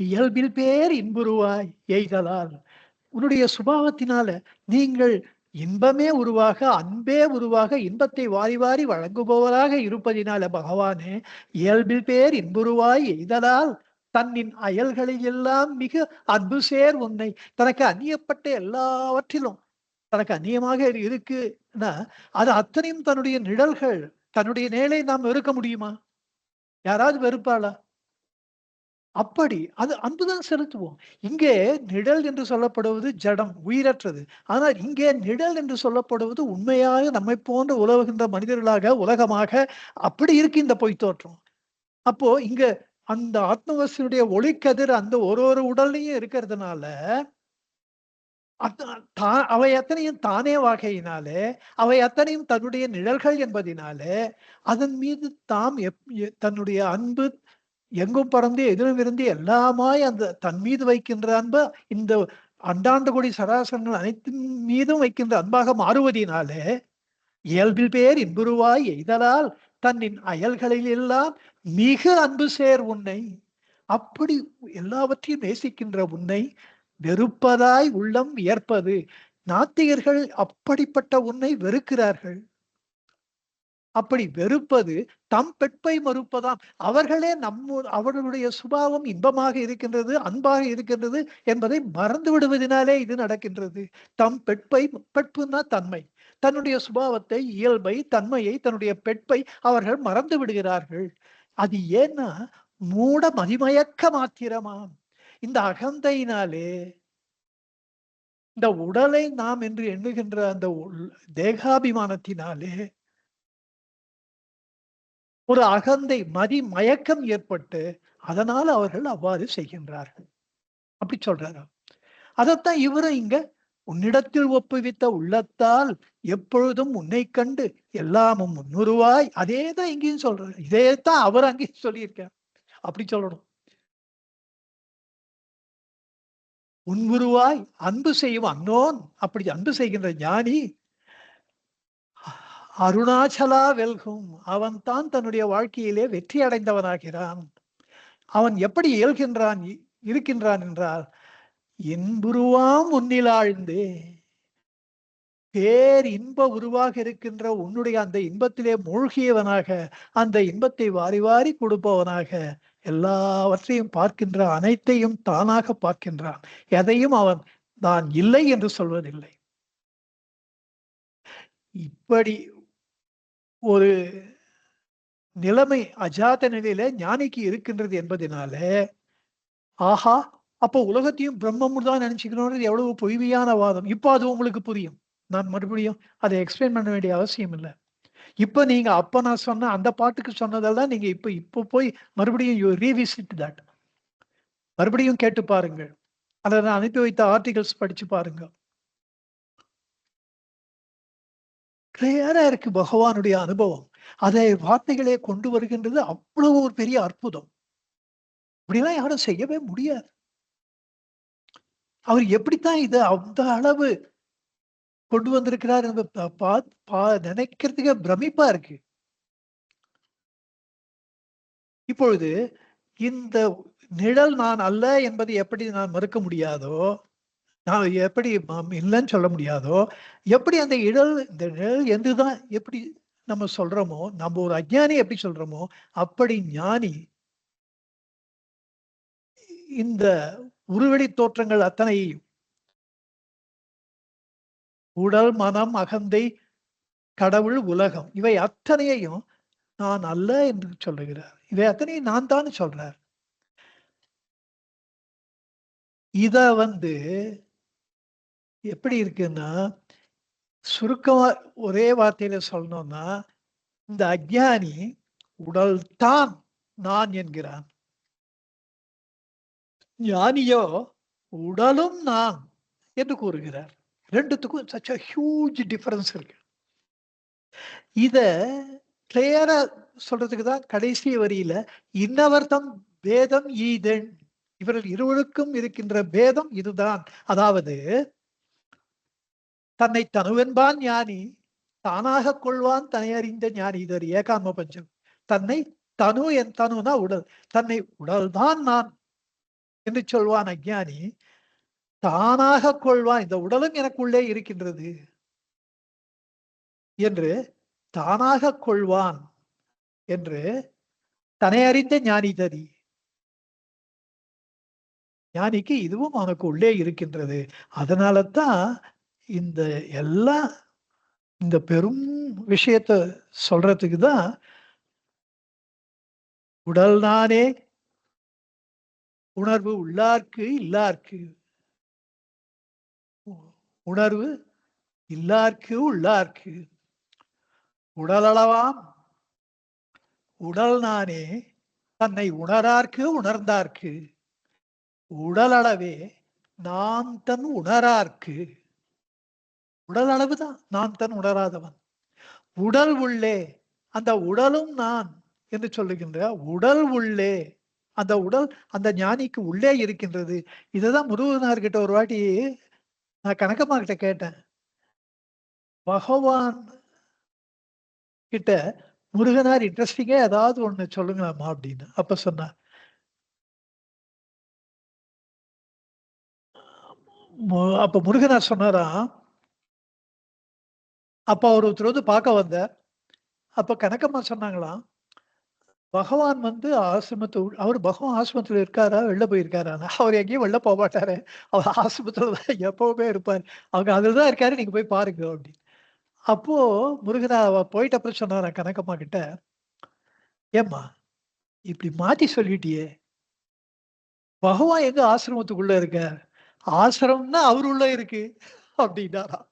இயல்பில் பேர் இன்புருவாய் எய்தலால் உன்னுடைய சுபாவத்தினால நீங்கள் இன்பமே உருவாக அன்பே உருவாக இன்பத்தை வாரி வாரி வழங்குபவராக இருப்பதினால பகவானே இயல்பில் பேர் இன்புருவாய் எய்தலால் தன்னின் அயல்களில் எல்லாம் மிக அன்பு சேர் உன்னை தனக்கு அந்நியப்பட்ட எல்லாவற்றிலும் தனக்கு அந்நியமாக இருக்குன்னா அது அத்தனையும் தன்னுடைய நிழல்கள். தன்னுடைய நிழலை நாம் வெறுக்க முடியுமா? யாராவது வெறுப்பாளா? அப்படி அது அன்புதான் செலுத்துவோம். இங்கே நிழல் என்று சொல்லப்படுவது ஜடம், உயிரற்றது. ஆனால் இங்கே நிழல் என்று சொல்லப்படுவது உண்மையாக நம்மை போன்ற உலவுகின்ற மனிதர்களாக, உலகமாக அப்படி இருக்கு இந்த பொய் தோற்றம். அப்போ இங்க அந்த ஆத்மவஸ்துடைய ஒளிக்கதிர் அந்த ஒரு உடல்லையும் இருக்கிறதுனால அவை அத்தனையும் தானே வாகையினாலே, அவை அத்தனையும் தன்னுடைய நிழல்கள் என்பதினாலே, அதன் மீது தாம் தன்னுடைய அன்பு எங்கும் பறந்து எதிரும் இருந்து எல்லாமாய் அந்த தன் மீது வைக்கின்ற அன்பு இந்த அண்டாண்டு கோடி சராசரங்கள் அனைத்தின் மீதும் வைக்கின்ற அன்பாக மாறுவதினாலே இயல்பில் பேர் இன்புருவாய் எய்தலால் தன்னின் அயல்களில் எல்லாம் மிக அன்பு சேர் உன்னை. அப்படி எல்லாவற்றையும் நேசிக்கின்ற உன்னை வெறுப்பதாய் உள்ளம் வியர்ப்பது. நாத்திகர்கள் அப்படிப்பட்ட உன்னை வெறுக்கிறார்கள். அப்படி வெறுப்பது தம் பெட்பை மறுப்பதாம். அவர்களே அவர்களுடைய சுபாவம் இன்பமாக இருக்கின்றது, அன்பாக இருக்கின்றது என்பதை மறந்து விடுவதனாலே இது நடக்கின்றது. தம் பெட்பை, பெட்புன்னா தன்மை, தன்னுடைய சுபாவத்தை, இயல்பை, தன்மையை, தன்னுடைய பெட்பை அவர்கள் மறந்து விடுகிறார்கள். அது ஏன்னா மூட மதிமயக்க மாத்திரமாம். இந்த அகந்தையினாலே இந்த உடலை நாம் என்று எண்ணுகின்ற அந்த தேகாபிமானத்தினாலே ஒரு அகந்தை மதி மயக்கம் ஏற்பட்டு அதனால் அவர்கள் அவ்வாறு செய்கின்றார்கள். அப்படி சொல்றாரு. அதைத்தான் இவரும் இங்க உன்னிடத்தில் ஒப்புவித்த உள்ளத்தால் எப்பொழுதும் உன்னை கண்டு எல்லாமும் முன்னுருவாய். அதேதான் இங்கேயும் சொல்றாரு. இதேதான் அவர் அங்கேயும் சொல்லியிருக்கார். அப்படி சொல்லணும். உன்குருவாய் அன்பு செய்யும் அன்னோன், அப்படி அன்பு செய்கின்ற ஞானி அருணாச்சலா வெல்கும். அவன் தான் தன்னுடைய வாழ்க்கையிலே வெற்றி அடைந்தவனாகிறான். அவன் எப்படி இயல்கின்றான் இருக்கின்றான் என்றால் இன்புருவாம் உன்னிலாழ்ந்தே பேர் இன்ப உருவாக இருக்கின்ற உன்னுடைய அந்த இன்பத்திலே மூழ்கியவனாக, அந்த இன்பத்தை வாரி வாரி கொடுப்பவனாக, எல்லாவற்றையும் பார்க்கின்ற அனைத்தையும் தானாக பார்க்கின்றான். எதையும் அவன் நான் இல்லை என்று சொல்வதில்லை. இப்படி ஒரு நிலைமை அஜாத நிலையில ஞானிக்கு இருக்கின்றது என்பதனாலே ஆஹா அப்போ உலகத்தையும் பிரம்மம் தான் நினைச்சுக்கணும்ன்றது எவ்வளவு பொய்மையான வாதம். இப்போ அது உங்களுக்கு புரியும். நான் மறுபடியும் அதை எக்ஸ்பிளைன் பண்ண வேண்டிய அவசியம் இல்லை. இப்ப நீங்க அப்ப நான் சொன்ன அந்த பாட்டுக்கு சொன்னதெல்லாம் நீங்க இப்ப போய் மறுபடியும் யூ ரீவிசிட் தட், மறுபடியும் கேட்டு பாருங்க. அதை நான் அனுப்பி வைத்த ஆர்டிகல்ஸ் படிச்சு பாருங்க. கிளியரா இருக்கு பகவானுடைய அனுபவம். அதை வார்த்தைகளே கொண்டு வருகின்றது அவ்வளவு ஒரு பெரிய அற்புதம். இப்படிலாம் யாரும் செய்யவே முடியாது. அவர் எப்படித்தான் இதை அந்த அளவு கொண்டு வந்திருக்கிறார் நினைக்கிறதுக்கு பிரமிப்பா இருக்கு. இப்பொழுது இந்த நிழல் நான் அல்ல என்பதை எப்படி நான் மறுக்க முடியாதோ, நான் எப்படி இல்லைன்னு சொல்ல முடியாதோ, எப்படி அந்த இந்த நிழல் என்றுதான் எப்படி நம்ம சொல்றோமோ, நம்ம ஒரு அஞ்ஞானி எப்படி சொல்றோமோ அப்படி ஞானி இந்த உருவெளி தோற்றங்கள் அத்தனையும் உடல், மனம், அகந்தை, கடவுள், உலகம் இவை அத்தனையையும் நான் அல்ல என்று சொல்லுகிறார். இவை அத்தனையும் நான் தான் சொல்றார். இத எப்படி இருக்குன்னா சுருக்கமா ஒரே வார்த்தையில சொல்லணும்னா இந்த அஞ்ஞானி உடல் தான் நான் என்கிறான். ஞானியோ உடலும் நான் என்று கூறுகிறார். ரெண்டுத்துக்கும் such a huge difference இருக்கு. இத கிளியரா சொல்றதுக்கு தான் கடைசி வரியில இன்னவர்தம் பேதம் ஈதன், இவர்கள் இருவருக்கும் இருக்கின்ற பேதம் இதுதான். அதாவது தன்னை தனுவென்பான் ஞானி, தானாக கொள்வான் தன்னை அறிந்த ஞானி. இது ஒரு ஏகான்ம பஞ்சம். தன்னை தனு என் தனுனா உடல், தன்னை உடல்தான் நான் என்று சொல்வான் அஞ்ஞானி. தானாக கொள்வான், இந்த உடலும் எனக்குள்ளே இருக்கின்றது என்று தானாக கொள்வான் என்று தன்னை அறிந்த ஞானி தரி. ஞானிக்கு இதுவும் அவனுக்கு உள்ளே இருக்கின்றது. அதனால தான் இந்த எல்லாம் இந்த பெரும் விஷயத்த சொல்றதுக்கு தான் உடல் நானே உணர்வு உள்ளார்க்கு இல்லார்க்கு. உணர்வு இல்லார்க்கு உள்ளார்க்கு. உடலளவாம் உடல் நானே தன்னை உணரார்க்கு உணர்ந்தார்க்கு. உடலளவே நான் தன் உணரார்க்கு. உடல் அளவுதான் நான் தன் உணராதவன். உடல் உள்ளே அந்த உடலும் நான் என்று சொல்லுகின்ற உடல் உள்ளே அந்த உடல் அந்த ஞானிக்கு உள்ளே இருக்கின்றது. இதுதான் முருகனார்கிட்ட ஒரு வாட்டி நான் கணக்கம்மா கிட்ட கேட்டேன். பகவான் கிட்ட முருகனார் இன்ட்ரெஸ்டிங்கா ஏதாவது ஒண்ணு சொல்லுங்களாமா அப்படின்னு. அப்ப சொன்னார். அப்ப முருகனார் சொன்னாராம். அப்ப அவர் ஒருத்தர் வந்து பார்க்க வந்தார். அப்ப கணக்கம்மா சொன்னாங்களாம். பகவான் வந்து அவரு பகவான் ஆசிரமத்துல இருக்காரா? வெளில போயிருக்காரான்னா, அவர் எங்கேயும் வெளில போமாட்டாரு. அவர் ஆசிரமத்துல தான் எப்பவுமே இருப்பாரு. அவங்க அதுலதான் இருக்காரு. நீங்க போய் பாருங்க அப்படின்னு. அப்போ முருகனார் அவ போயிட்ட அப்புறம் சொன்னாராம் கனகம்மா கிட்ட, "ஏம்மா இப்படி மாத்தி சொல்லிட்டியே! பகவான் எங்க ஆசிரமத்துக்குள்ள இருக்கார்? ஆசிரமம்னா அவரு உள்ள இருக்கு" அப்படின்னாராம்.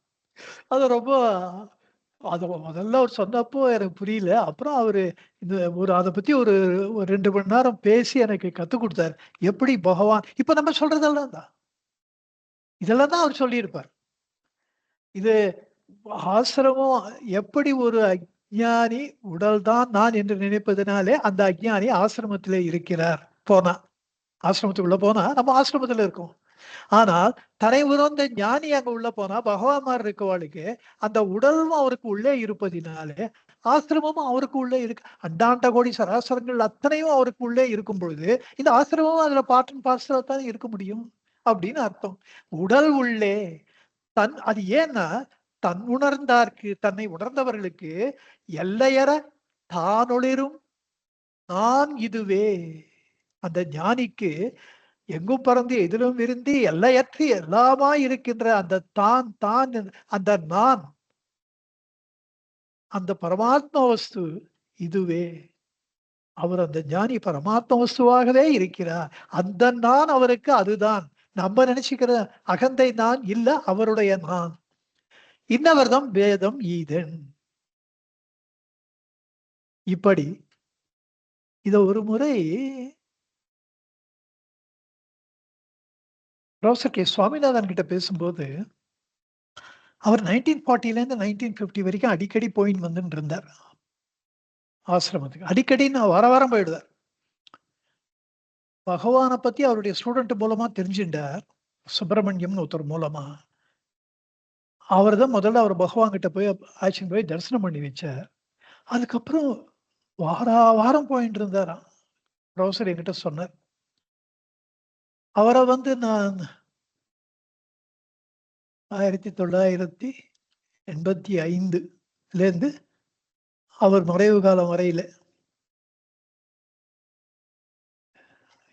அது ரொம்ப அது முதல்ல அவர் சொன்னப்போ எனக்கு புரியல. அப்புறம் அவரு இந்த அத பத்தி ஒரு 2 மணி நேரம் பேசி எனக்கு கத்துக் குடுத்தாரு. எப்படி பகவான் இப்ப நம்ம சொல்றதெல்லாம் தான். இதெல்லாம் தான் அவர் சொல்லியிருப்பார். இது ஆசிரமம் எப்படி ஒரு அஞ்ஞானி உடல் தான் நான் என்று நினைப்பதனாலே அந்த அஞ்ஞானி ஆசிரமத்திலே இருக்கிறார். போனா ஆசிரமத்துக்குள்ள போனா நம்ம ஆசிரமத்துல இருக்கோம். ஆனால் தன்னை உணர்ந்த ஞானி அங்க உள்ள போனா பகவான் மாரி இருக்கவாளுக்கு அந்த உடலும் அவருக்கு உள்ளே இருப்பதினாலே ஆசிரமமும் அவருக்கு உள்ளே இருக்கு. அண்டாண்ட கோடி சராசரங்கள் அத்தனையும் அவருக்கு உள்ளே இருக்கும் பொழுது இந்த ஆசிரமமும் அதுல பார்ட் அண்ட் பார்சலா தான் இருக்க முடியும் அப்படின்னு அர்த்தம். உடல் உள்ளே அது ஏன்னா தன் உணர்ந்தார்க்கு தன்னை உணர்ந்தவர்களுக்கு எல்லையற தானொளிரும் நான் இதுவே. அந்த ஞானிக்கு எங்கும் பறந்து எதிலும் விரும்பி எல்லையற்று எல்லாமாய் இருக்கின்ற அந்த தான் தான் அந்த நான் அந்த பரமாத்ம வஸ்து இதுவே. அவர் அந்த ஞானி பரமாத்ம வஸ்துவாகவே இருக்கிறார். அந்த நான் அவருக்கு அதுதான். நம்ம நினைச்சுக்கிற அகந்தை நான் இல்ல அவருடைய நான். இன்னவர்தம் வேதம் ஈதன். இப்படி இத ஒரு முறை புரொஃபசர் கே. சுவாமிநாதன் கிட்ட பேசும்போது, அவர் 1940லேருந்து 1950 வரைக்கும் அடிக்கடி போயின்னு வந்துன்னு இருந்தார். ஆசிரமத்துக்கு. அடிக்கடின்னு வாரம் போயிடுவார். பகவான பத்தி அவருடைய ஸ்டூடண்ட் மூலமா தெரிஞ்சுண்டார். சுப்பிரமணியம்னு ஒருத்தர் மூலமா. அவர்தான் முதல்ல அவர் பகவான் கிட்ட போய் அழைச்சுன்னு போய் தரிசனம் பண்ணி வச்சார். அதுக்கப்புறம் வாரம் போயிட்டு இருந்தாராம். புரொஃபசர் என்கிட்ட சொன்னார். அவர வந்து நான் 1985லேருந்து அவர் மறைவு காலம் வரையில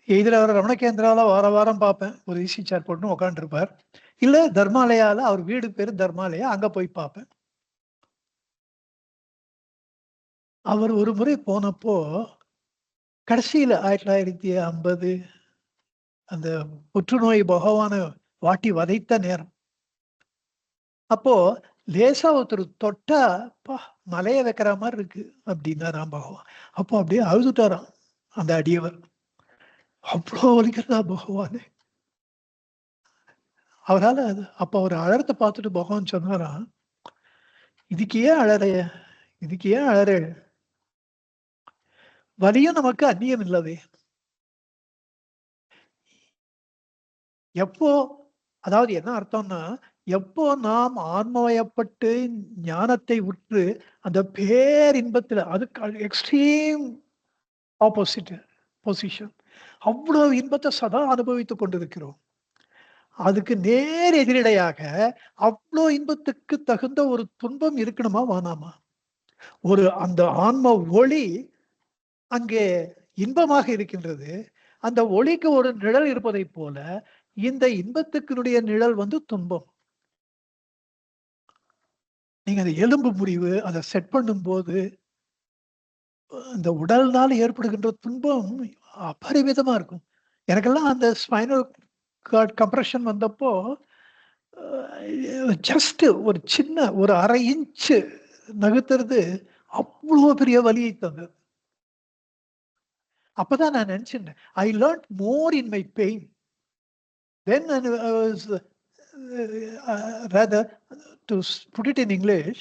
இதுல அவர ரமணகேந்திரால வாரம் பார்ப்பேன். ஒரு ஈசி சேர் போட்டுன்னு உட்காந்துருப்பார். இல்ல தர்மாலயால அவர் வீடு பேரு தர்மாலயா. அங்க போய் பார்ப்பேன். அவர் ஒரு முறை போனப்போ, கடைசியில 1950 அந்த புற்றுநோய் பகவான வாட்டி வதைத்த நேரம். அப்போ லேசா ஒருத்தர் தொட்டா, "அப்பா மலைய வைக்கிற மாரி இருக்கு" அப்டின்னாராம் பகவான். அப்போ அப்படியே அழுதுட்டாராம் அந்த அடியவர். அவ்ளோ வலிக்கிறதா பகவானு. அவரால அப்ப அவர் அழறத பார்த்துட்டு பகவான் சொன்னாராம், "இதுக்கு ஏன் அழற? இதுக்கு ஏன் அழற? வலியும் நமக்கு அந்நியம் இல்லவே. எப்போ அதாவது என்ன அர்த்தம்னா, எப்போ நாம் ஆன்மவயப்பட்டு ஞானத்தை உற்று அந்த பேரின்பத்துல அதுக்கு எக்ஸ்ட்ரீம் ஆப்போசிட் பொசிஷன். அவ்வளவு இன்பத்தை சதா அனுபவித்துக் கொண்டிருக்கிறோம். அதுக்கு நேர் எதிரடையாக அவ்வளோ இன்பத்துக்கு தகுந்த ஒரு துன்பம் இருக்கணுமா வேணாமா? ஒரு அந்த ஆன்ம ஒளி அங்கே இன்பமாக இருக்கின்றது. அந்த ஒளிக்கு ஒரு நிழல் இருப்பதைப் போல, இந்த இன்பத்துக்கினுடைய நிழல் வந்து துன்பம். நீங்க அந்த எலும்பு முறிவு அத செட் பண்ணும்போது, அந்த உடல்னால ஏற்படுகின்ற துன்பம் அபரிமிதமா இருக்கும். எனக்கெல்லாம் அந்த ஸ்பைனல் கார்ட் கம்ப்ரஷன் வந்தப்போ, ஜஸ்ட் ஒரு சின்ன ஒரு 1/2 இன்ச் நகர்த்துறது அவ்ளோ பெரிய வலியை தந்தது. அப்பதான் நான் நெனச்சேன், I learned more in my pain then I was rather to put it in English,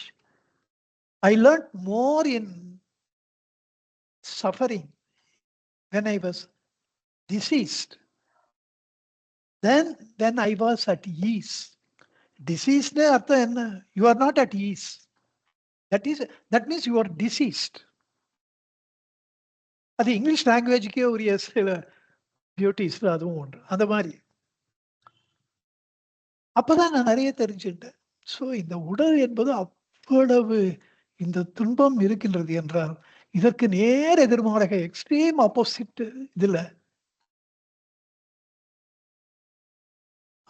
I learned more in suffering when I was deceased then I was at ease. Deceased அர்த்தம் என்ன? You are not at ease. That means you are deceased. அது English லாங்குவேஜ்க்கே உரிய சில பியூட்டிஸ்ல அதுவும் ஒன்று. அந்த மாரி. அப்பதான் நான் நெறைய தெரிஞ்சுக்கிட்டேன். ஸோ இந்த உடல் என்பது அவ்வளவு இந்த துன்பம் இருக்கின்றது என்றால், இதற்கு நேர் எதிர்மாறாக எக்ஸ்ட்ரீம் ஆப்போசிட் இதுல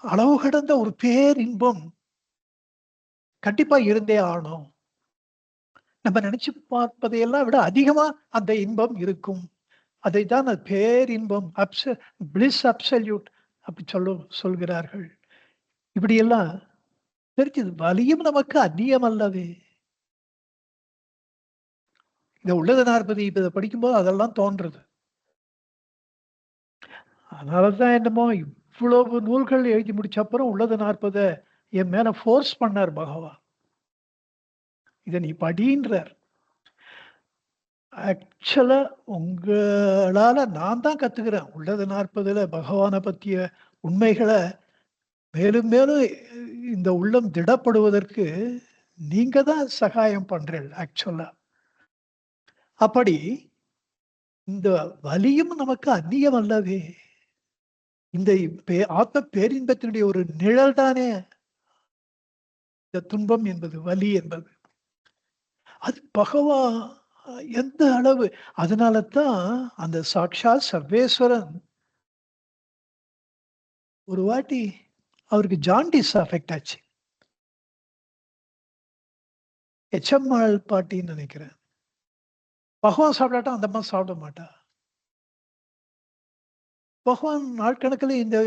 அளவு கடந்த ஒரு பேரின்பம் கண்டிப்பா இருந்தே ஆகணும். நம்ம நினைச்சு பார்ப்பதையெல்லாம் விட அதிகமா அந்த இன்பம் இருக்கும். அதைத்தான் பேரின்பம் பிளிஸ் அப்சல்யூட் அப்படி சொல்கிறார்கள். இப்படியெல்லாம் தெரிஞ்சது. வலியும் நமக்கு அந்நியம் அல்லவே. இந்த உள்ளது 40 இத படிக்கும்போது அதெல்லாம் தோன்றுது. அதனாலதான் என்னமோ இவ்வளவு நூல்கள் எழுதி முடிச்ச அப்புறம் உள்ளது 40 என் மேல ஃபோர்ஸ் பண்ணார் பகவான். இத நீ படின்றார். ஆக்சுவலா உங்களால நான் தான் கத்துக்கிறேன். உள்ளது 40ல பகவான பத்திய உண்மைகள மேலும் மேலும் இந்த உள்ளம் திடப்படுவதற்கு நீங்க தான் சகாயம் பண்றீங்க ஆக்சுவலா. அப்படி இந்த வலியும் நமக்கு அந்நியம் அல்லவே. இந்த ஆத்ம பேரின்பத்தினுடைய ஒரு நிழல் தானே இந்த துன்பம் என்பது, வலி என்பது. அது பகவான் எந்த அளவு அதனால தான் அந்த சாக்ஷாத் சர்வேஸ்வரன் ஒரு வாட்டி அவருக்கு ஜாண்டிஸ் அஃபெக்ட் ஆச்சு. எச்எம்ஆள் பாட்டின்னு நினைக்கிறேன். பகவான் சாப்பிடாட்டா அந்த அம்மா சாப்பிட மாட்டா. பகவான் நாட்கணக்கில் இந்த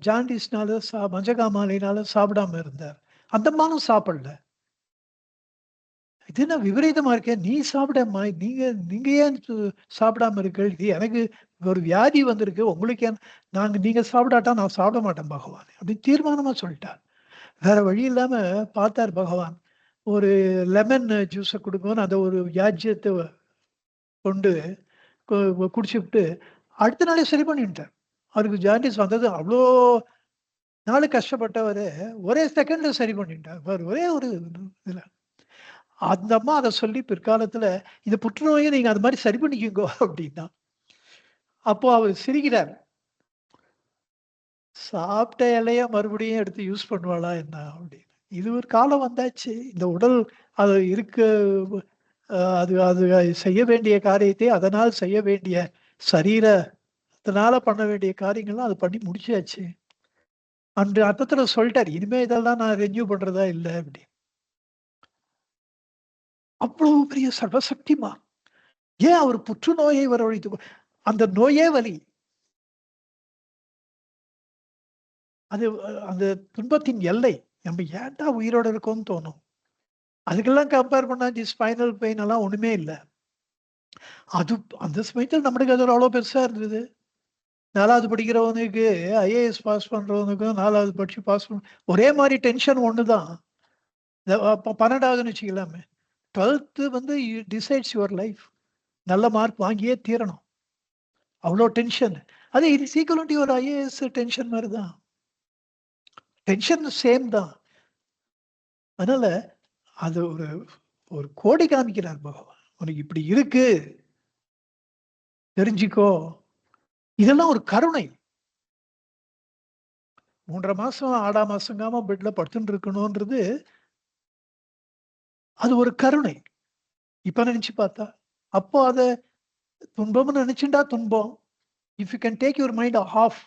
ஜாண்டிஸ்னால மஞ்சகாமாலையினால சாப்பிடாம இருந்தார். அந்த அம்மாவும் சாப்பிடல. இது என்ன விபரீதமா இருக்கே! நீ சாப்பிடம்மா. நீங்க நீங்க ஏன் சாப்பிடாம இருக்கீள்? இது எனக்கு ஒரு வியாதி வந்திருக்கு. உங்களுக்கு ஏன் நீங்க சாப்பிடாட்டா நான் சாப்பிட மாட்டேன் பகவான். அப்படின்னு தீர்மானமா சொல்லிட்டார். வேற வழி இல்லாம பார்த்தார் பகவான். ஒரு லெமன் ஜூஸ குடுங்கன்னு அந்த ஒரு வியாஜ்யத்த கொண்டு குடிச்சுப்புட்டு அடுத்த நாளே சரி பண்ணிட்டார். அவருக்கு ஜாண்டிஸ் வந்தது அவ்ளோ நாளு கஷ்டப்பட்டவரு ஒரே செகண்ட்ல சரி பண்ணிட்டார். ஒரே ஒரு இதுல. அந்த அம்மா அத சொல்லி பிற்காலத்துல, இந்த புற்றுநோய நீங்க அது மாரி சரி பண்ணிக்கோங்க அப்டின்னா. அப்போ அவரு சிரிக்கிறார். சாப்பிட்ட இலைய மறுபடியும் எடுத்து யூஸ் பண்ணுவாளா என்ன அப்படின்னு. இது ஒரு காலம் வந்தாச்சு. இந்த உடல் அது இருக்க அது அது செய்ய வேண்டிய காரியத்தை அதனால் செய்ய வேண்டிய சரீரத்தினால பண்ண வேண்டிய காரியங்கள்லாம் அது பண்ணி முடிச்சாச்சு. அந்த அர்த்தத்துல சொல்ட்டாரு. இனிமே இதெல்லாம் நான் ரென்யூ பண்றதா இல்ல அப்படின்னு. அவ்வளவு பெரிய சர்வசக்திமான். ஏன் அவர் புற்றுநோயை வரவழைத்து அந்த நோயே வலி. அது அந்த துன்பத்தின் எல்லை. நம்ம ஏன்டா உயிரோட இருக்கோம்னு தோணும். அதுக்கெல்லாம் கம்பேர் பண்ணா ஸ்பைனல் பெயின் எல்லாம் ஒண்ணுமே இல்ல. அது அந்த சமயத்துல நம்மளுக்கு அது அவ்வளோ பெருசா இருந்தது. 4வது படிக்கிறவனுக்கு ஐஏஎஸ் பாஸ் பண்றவனுக்கும் 4வது படிச்சு பாஸ் ஒரே மாரி டென்ஷன் ஒண்ணுதான். 12வதுன்னு வச்சுக்கலாமே. 12த் வந்து டிசைட்ஸ் யுவர் லைஃப். நல்ல மார்க் வாங்கியே தீரணும். அவ்வளோ டென்ஷன். அது இது equal to your IAS tension மாரி தான். டென்ஷன் சேம் தான். அதனால அது ஒரு ஒரு கோடி காமிக்கிறார் பகவான். உனக்கு இப்படி இருக்கு. தெரிஞ்சுக்கோ. இதெல்லாம் ஒரு கருணை. 3 மாசம் ஆடா மாசங்காம பெட்ல படுத்துட்டு இருக்கணும்ன்றது அது ஒரு கருணை. இப்ப நினைச்சு பார்த்தா. அப்போ அத துன்பம்னு நினைச்சுண்டா துன்பம். If you can take your mind off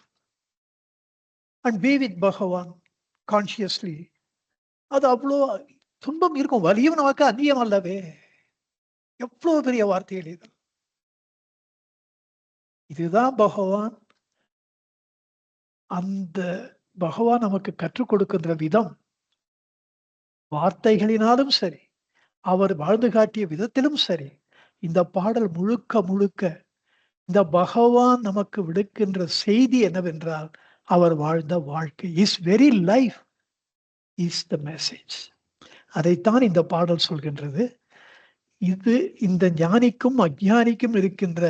and be with Bhagavan consciously, அது அவ்ளோ துன்பம் இருக்கும். வலியும் நமக்கு அந்நியம் அல்லவே. எவ்வளவு பெரிய வார்த்தைகள் இது. இதுதான் பகவான். அந்த பகவான் நமக்கு கற்றுக் கொடுக்கின்ற விதம், வார்த்தைகளினாலும் சரி, அவர் வாழ்ந்து காட்டிய விதத்திலும் சரி, இந்த பாடல் முழுக்க முழுக்க இந்த பகவான் நமக்கு விடுக்கின்ற செய்தி என்னவென்றால், அவர் வாழ்ந்த வாழ்க்கை. Is very life is the message. அதைத்தான் இந்த பாடல் சொல்கின்றது. இது இந்த ஞானிக்கும் அஞ்ஞானிக்கும் இருக்கின்ற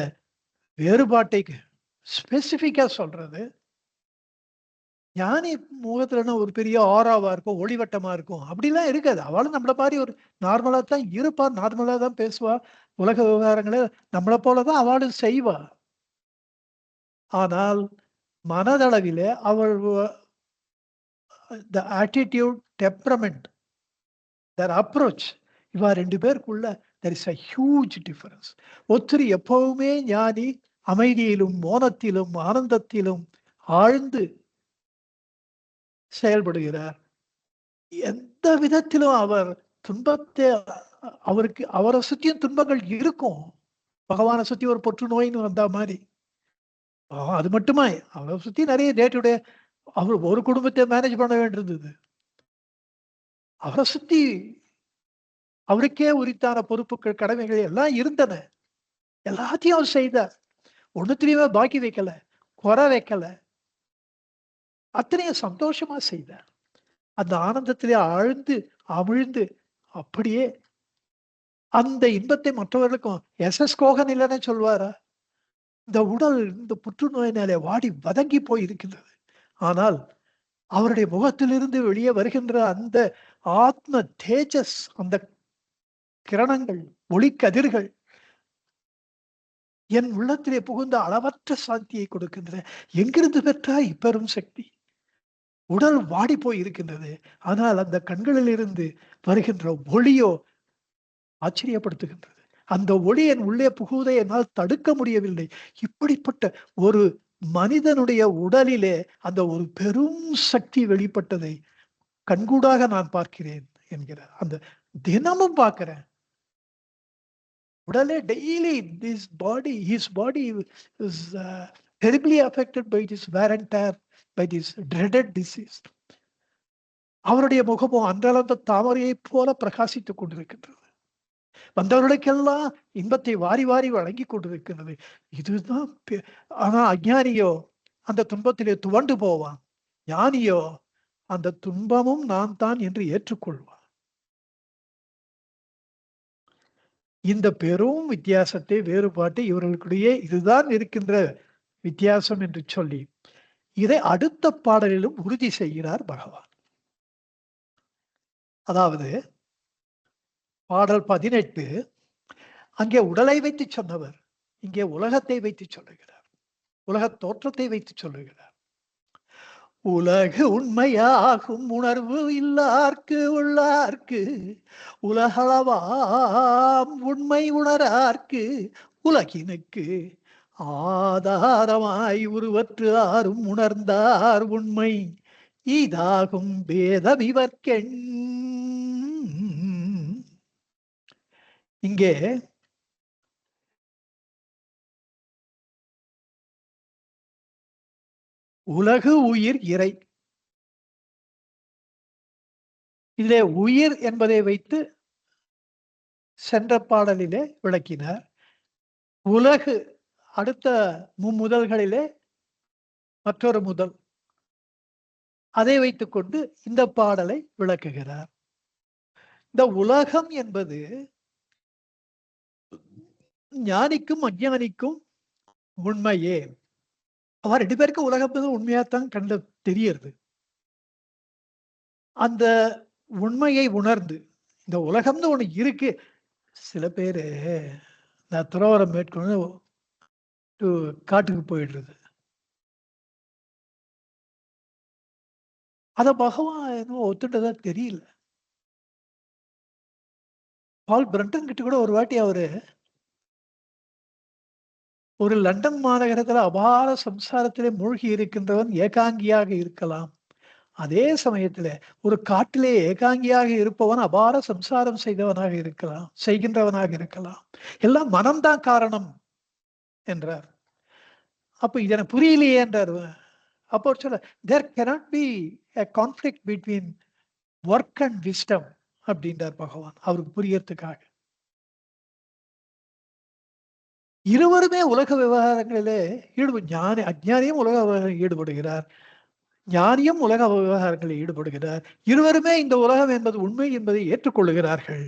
வேறுபாட்டை ஸ்பெசிபிக்கா சொல்றது. ஞானி முகத்துல ஒரு பெரிய ஆராவா இருக்கும், ஒளிவட்டமா இருக்கும். அப்படிலாம் இருக்காது. அவளும் நம்மள மாதிரி ஒரு நார்மலா தான் இருப்பா, நார்மலா தான் பேசுவா. உலக விவகாரங்களை நம்மளை போலதான் அவளும் செய்வா. ஆனால் மனதளவிலே அவள் த ஆட்டிடியூட், டெம்பரமெண்ட், their approach, இவா 2 பேருக்குள்ள there is a huge difference. ஒருத்தர் எப்பவுமே ஞானி அமைதியிலும், மோனத்திலும், ஆனந்தத்திலும் ஆழ்ந்து செயல்படுகிறார். எந்த விதத்திலும் அவர் துன்பத்தை அவருக்கு அவரை சுற்றியும் துன்பங்கள் இருக்கும். பகவானை சுத்தி ஒரு புற்று நோயின்னு வந்த மாதிரி. அது மட்டுமா அவரை சுத்தி நிறைய டே டு டே அவர் ஒரு குடும்பத்தை மேனேஜ் பண்ண வேண்டியிருந்தது. அவரை சுத்தி அவருக்கே உரித்தான பொறுப்புகள், கடமைகள் எல்லாம் இருந்தன. எல்லாத்தையும் அவர் செய்தார். ஒண்ணுத்திலையுமே பாக்கி வைக்கல, குறை வைக்கல. அத்தனையும் சந்தோஷமா செய்தார். அந்த ஆனந்தத்திலே ஆழ்ந்து அமிழ்ந்து அப்படியே அந்த இன்பத்தை மற்றவர்களுக்கும் எஸ் கோகன் இல்லைன்னு சொல்வாரா? இந்த உடல் இந்த புற்றுநோயினாலே வாடி வதங்கி போய் இருக்கின்றது. ஆனால் அவருடைய முகத்திலிருந்து வெளியே வருகின்ற அந்த ஆத்ம தேஜஸ், அந்த கிரணங்கள், ஒளிக்கதிர்கள் என் உள்ளத்திலே புகுந்த அளவற்ற சாந்தியை கொடுக்கின்றன. எங்கிருந்து பெற்றாய் இப்பெரும் சக்தி? உடல் வாடி போய் இருக்கின்றது. ஆனால் அந்த கண்களில் இருந்து வருகின்ற ஒளியோ ஆச்சரியப்படுத்துகின்றது. அந்த ஒளி என் உள்ளே புகுவதை என்னால் தடுக்க முடியவில்லை. இப்படிப்பட்ட ஒரு மனிதனுடைய உடலிலே அந்த ஒரு பெரும் சக்தி வெளிப்பட்டதை கண்கூடாக நான் பார்க்கிறேன் என்கிறார். அந்த தினமும் பார்க்கிறேன். உடலே daily his body is terribly affected by this wear and tear, by this dreaded disease. அவருடைய முகமும் அன்றளந்த தாமரையை போல பிரகாசித்துக் கொண்டிருக்கின்றது. வந்தவர்களுக்கெல்லாம் இன்பத்தை வாரி வாரி வழங்கி கொண்டிருக்கிறது. இதுதான். ஆனா அஞ்ஞானியோ அந்த துன்பத்திலே துவண்டு போவான். ஞானியோ அந்த துன்பமும் நான் தான் என்று ஏற்றுக்கொள்வான். இந்த பெரும் வித்தியாசத்தை, வேறுபாட்டை இவர்களுக்கிடையே இதுதான் இருக்கின்ற வித்தியாசம் என்று சொல்லி இதை அடுத்த பாடலிலும் உறுதி செய்கிறார் பகவான். அதாவது பாடல் 18 அங்கே உடலை வைத்து சொன்னவர் இங்கே உலகத்தை வைத்து சொல்லுகிறார். உலக தோற்றத்தை வைத்து சொல்லுகிறார். உலகு உண்மையாகும் உணர்வு இல்லார்க்கு உள்ளார்க்கு உலகளவாம் உண்மை உணரார்க்கு உலகினுக்கு ஆதாரமாய் உருவற்று ஆறும் உணர்ந்தார் உண்மை இதாகும் பேதம் இவர்க்கெண். இங்கே உலகு உயிர் இறை, இதிலே உயிர் என்பதை வைத்து சென்ற பாடலிலே விளக்கினார். உலகு அடுத்த மும்முதல்களிலே மற்றொரு முதல், அதை வைத்துக் கொண்டு இந்த பாடலை விளக்குகிறார். இந்த உலகம் என்பது ஞானிக்கும் அஞ்ஞானிக்கும் உண்மையே. அவர் 2 பேருக்கும் உலகம் உண்மையாத்தான் கண்டு தெரியறது. அந்த உண்மையை உணர்ந்து இந்த உலகம்னு ஒண்ணு இருக்கு. சில பேரு நான் துறவரம் மேற்கொண்டு காட்டுக்கு போயிடுறது. அத பகவான் இன்னும் ஒத்துட்டதா தெரியல. பால் பிரண்டன் கிட்ட கூட ஒரு வாட்டி அவரு ஒரு லண்டன் மாநகரத்துல அபார சம்சாரத்திலே மூழ்கி இருக்கின்றவன் ஏகாங்கியாக இருக்கலாம். அதே சமயத்தில ஒரு காட்டிலே ஏகாங்கியாக இருப்பவன் அபார சம்சாரம் செய்தவனாக இருக்கலாம் செய்கின்றவனாக இருக்கலாம். எல்லாம் மனம் தான் காரணம் என்றார். அப்ப இது எனக்கு புரியலையே என்றாரு. அப்போ அவர் சொல்ல there cannot be a conflict between work and wisdom அப்படின்றார் பகவான். அவருக்கு புரியறதுக்காக. இருவருமே உலக விவகாரங்களிலே ஞானி அஞ்ஞானியும் உலக விவகாரங்களில் ஈடுபடுகிறார். ஞானியும் உலக விவகாரங்களில் ஈடுபடுகிறார். இருவருமே இந்த உலகம் என்பது உண்மை என்பதை ஏற்றுக்கொள்ளுகிறார்கள்.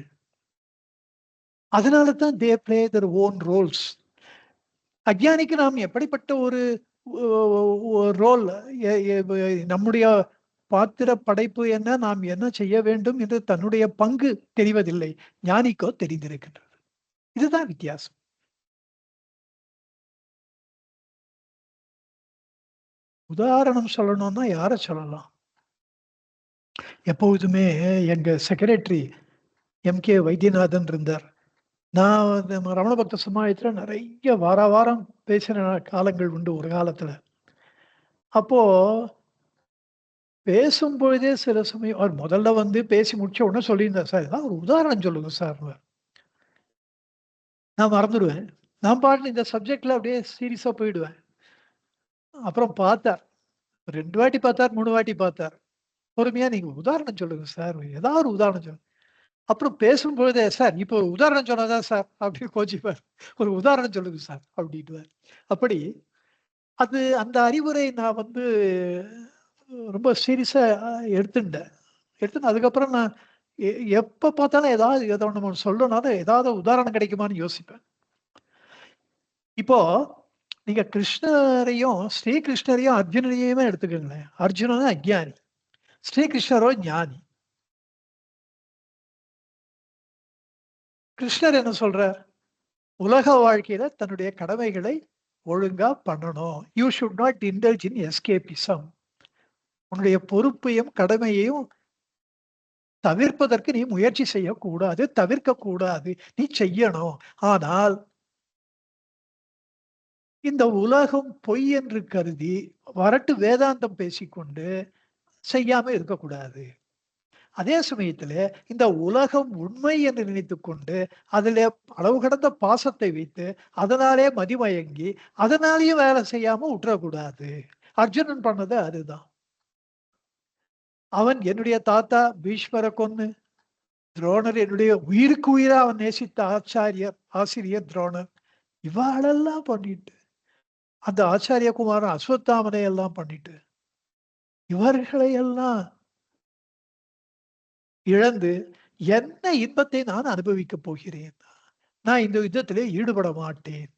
அதனால தான் they play their own roles. அஞ்ஞானிக்கு நாம் எப்படிப்பட்ட ஒரு ரோல் நம்முடைய பாத்திர படைப்பு என்ன, நாம் என்ன செய்ய வேண்டும் என்று தன்னுடைய பங்கு தெரிவதில்லை. ஞானிக்கோ தெரிந்திருக்கின்றது. இதுதான் வித்தியாசம். உதாரணம் சொல்லணும்னா யார சொல்லலாம்? எப்பொழுதுமே எங்க செக்ரட்டரி எம்.கே. வைத்தியநாதன் இருந்தார். நான் நம்ம ரமண பக்த சமாஜத்துல நெறைய வாரம் பேசின காலங்கள் உண்டு ஒரு காலத்துல. அப்போ பேசும்பொழுதே சில சமயம் அவர் முதல்ல வந்து பேசி முடிச்ச உடனே சொல்லியிருந்தார், "சார் ஏதாவது ஒரு உதாரணம் சொல்லுங்க சார்ன்னு." நான் மறந்துருவேன். நான் பாட்டுல இந்த சப்ஜெக்ட்ல அப்படியே சீரியஸா போயிடுவேன். அப்புறம் பார்த்தார். 2 வாட்டி பார்த்தார், 3 வாட்டி பார்த்தார். பொறுமையா நீங்க உதாரணம் சொல்லுங்க சார். ஏதாவது ஒரு உதாரணம் சொல்லுங்க. அப்புறம் பேசும்பொழுதே, "சார் இப்போ ஒரு உதாரணம் சொன்னா தான் சார்" அப்படின்னு கோச்சிப்பார். "ஒரு உதாரணம் சொல்லுங்க சார்" அப்படின்னுவார். அப்படி அது அந்த அறிவுரை நான் வந்து ரொம்ப சீரியஸா எடுத்துண்டேன். எடுத்துன்னு அதுக்கப்புறம் நான் எ எப்ப பார்த்தாலும் ஏதாவது ஏதோ ஒண்ணு சொல்லணும்னாலும் ஏதாவது உதாரணம் கிடைக்குமான்னு யோசிப்பேன். இப்போ நீங்க கிருஷ்ணரையும், ஸ்ரீ கிருஷ்ணரையும், அர்ஜுனனையுமே எடுத்துக்கங்களேன். அர்ஜுனன் அஞ்ஞானி. ஸ்ரீ கிருஷ்ணரோ ஞானி. கிருஷ்ணர் என்ன சொல்றார்? உலக வாழ்க்கையில தன்னுடைய கடமைகளை ஒழுங்கா பண்ணணும். You should not indulge in escapism. உன்னுடைய பொறுப்பையும், கடமையையும் தவிர்ப்பதற்கு நீ முயற்சி செய்யக்கூடாது. தவிர்க்கக் கூடாது. நீ செய்யணும். ஆனால் இந்த உலகம் பொய் என்று கருதி வரட்டு வேதாந்தம் பேசிக்கொண்டு செய்யாம இருக்கக்கூடாது. அதே சமயத்திலே இந்த உலகம் உண்மை என்று நினைத்துக்கொண்டு, அதிலே அளவு கடந்த பாசத்தை வைத்து, அதனாலே மதிமயங்கி, அதனாலேயும் வேலை செய்யாம உட்றக்கூடாது. அர்ஜுனன் பண்ணது அதுதான். அவன் என்னுடைய தாத்தா பீஷ்மர கொன்னு, துரோணர் என்னுடைய உயிருக்கு உயிரா அவன் நேசித்த ஆசிரியர் துரோணர். இவாளெல்லாம் பண்ணிட்டு, அந்த ஆச்சாரிய குமாரன் அஸ்வத்தாமனை எல்லாம் பண்ணிட்டு, இவர்களை எல்லாம் இழந்து, என்ன இன்பத்தை நான் அனுபவிக்கப் போகிறேன்? நான் இந்த யுத்தத்திலே ஈடுபட மாட்டேன்.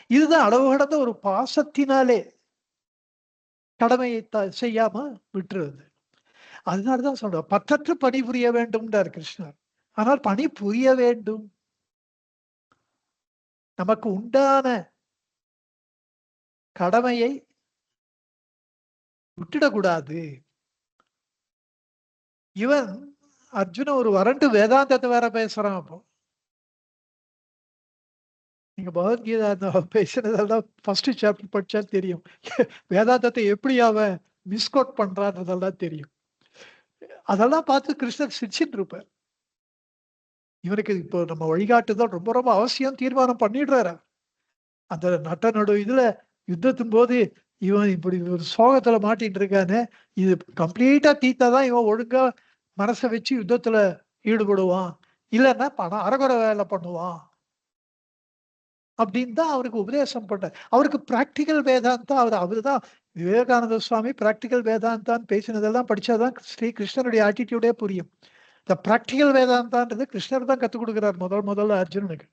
இதுதான் அளவு கடந்த ஒரு பாசத்தினாலே கடமையை செய்யாம விட்டுறது. அதனால தான் சொல்றேன். பற்றற்று பணிபுரிய வேண்டும்ன்றார் கிருஷ்ணர். ஆனால் பணி புரிய வேண்டும். நமக்கு உண்டான கடமையை விட்டுடக்கூடாது. இவன் அர்ஜுனன் ஒரு வறண்டு வேதாந்தத்தை வேற பேசுறான் அப்போ. நீங்க பகவத்கீதா அந்த பேசினதெல்லாம் ஃபர்ஸ்ட் சாப்டர் படிச்சா தெரியும். வேதாந்தத்தை எப்படி அவன் மிஸ்கோட் பண்றான்றதெல்லாம் தெரியும். அதெல்லாம் பார்த்து கிருஷ்ணர் சிரிச்சுட்டு இருப்பார். இவனுக்கு இப்போ நம்ம வழிகாட்டுதல் ரொம்ப ரொம்ப அவசியம் தீர்மானம் பண்ணிடுறாரு. அந்த நட்ட நடு இதுல யுத்தத்தின் போது இவன் இப்படி ஒரு சோகத்துல மாட்டிட்டு இருக்கானே, இது கம்ப்ளீட்டா தீர்த்தாதான் இவன் ஒழுங்கா மனச வச்சு யுத்தத்துல ஈடுபடுவான். இல்லன்னா பணம் அரகுறை வேலை பண்ணுவான். அப்படின்னு தான் அவருக்கு உபதேசம் பண்ணார். அவருக்கு பிராக்டிகல் வேதாந்தா அவருதான் விவேகானந்த சுவாமி பிராக்டிகல் வேதாந்தான்னு பேசினதெல்லாம் படிச்சாதான் ஸ்ரீ கிருஷ்ணனுடைய ஆட்டிடியூடே புரியும். இந்த பிராக்டிகல் வேதாந்தான்றது கிருஷ்ணர் தான் கத்துக் கொடுக்கிறார் முதல்ல அர்ஜுனனுக்கு.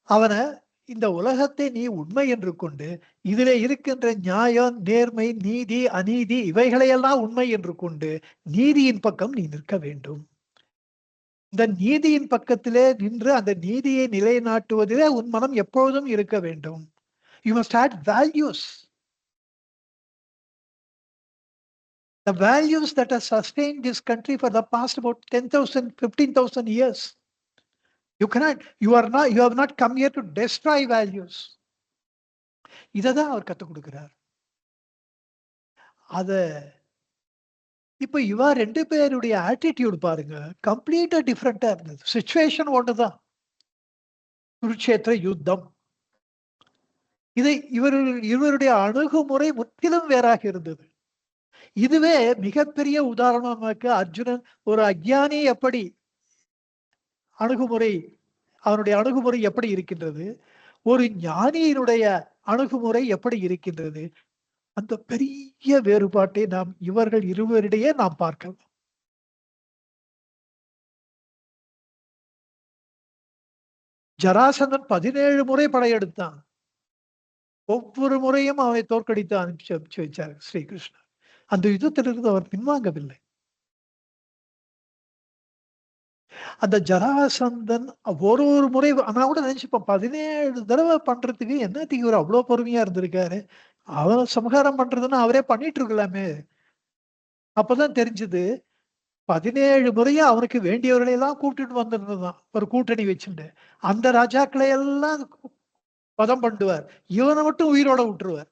அவன இந்த உலகத்தை நீ உண்மை என்று கொண்டு, இதிலே இருக்கின்ற நியாயம், நேர்மை, நீதி, அநீதி இவைகளையெல்லாம் உண்மை என்று கொண்டு, நீதியின் பக்கம் நீ நிற்க வேண்டும். இந்த நீதியின் பக்கத்திலே நின்று அந்த நீதியை நிலைநாட்டுவதிலே உன் மனம் எப்பொழுதும் இருக்க வேண்டும். You must add values. The values that have sustained this country for the past about 10,000, 15,000 years. You have not come here to destroy values. இததான் அவர் கத்துக் கொடுக்கிறார். அத இப்ப இவா 2 பேருடைய ஆட்டிடியூட் பாருங்க, கம்ப்ளீட்டா டிஃபரெண்டா இருந்தது. சிச்சுவேஷன் ஒண்ணுதான், குருட்சேத்திர யுத்தம். இவருடைய அணுகுமுறை முற்றிலும் வேறாக இருந்தது. இதுவே மிகப்பெரிய உதாரணமாக அர்ஜுனன் ஒரு அஞ்ஞானி எப்படி அவனுடைய அணுகுமுறை எப்படி இருக்கின்றது, ஒரு ஞானியினுடைய அணுகுமுறை எப்படி இருக்கின்றது, அந்த பெரிய வேறுபாட்டை இவர்கள் இருவரிடையே நாம் பார்க்கலாம். ஜராசந்தன் 17 முறை படையெடுத்தான். ஒவ்வொரு முறையும் அவனை தோற்கடித்து அனுப்பிச்சு வச்சார் ஸ்ரீகிருஷ்ணர். அந்த யுத்தத்திலிருந்து அவர் பின்வாங்கவில்லை. அந்த ஜராசந்தன் ஒரு முறை நான் கூட நினைச்சுப்பேன், 17 தடவை பண்றதுக்கு என்னத்துக்கு இவர் அவ்வளவு பொறுமையா இருந்திருக்காரு, அவரை சமகாரம் பண்றதுன்னா அவரே பண்ணிட்டு இருக்கலாமே. அப்பதான் தெரிஞ்சது, 17 முறையும் அவனுக்கு வேண்டியவர்களை எல்லாம் கூப்பிட்டுட்டு வந்துருந்ததுதான், ஒரு கூட்டணி வச்சுட்டு அந்த ராஜாக்களை எல்லாம் பதம் பண்ணுவார், இவனை மட்டும் உயிரோட விட்டுருவார்.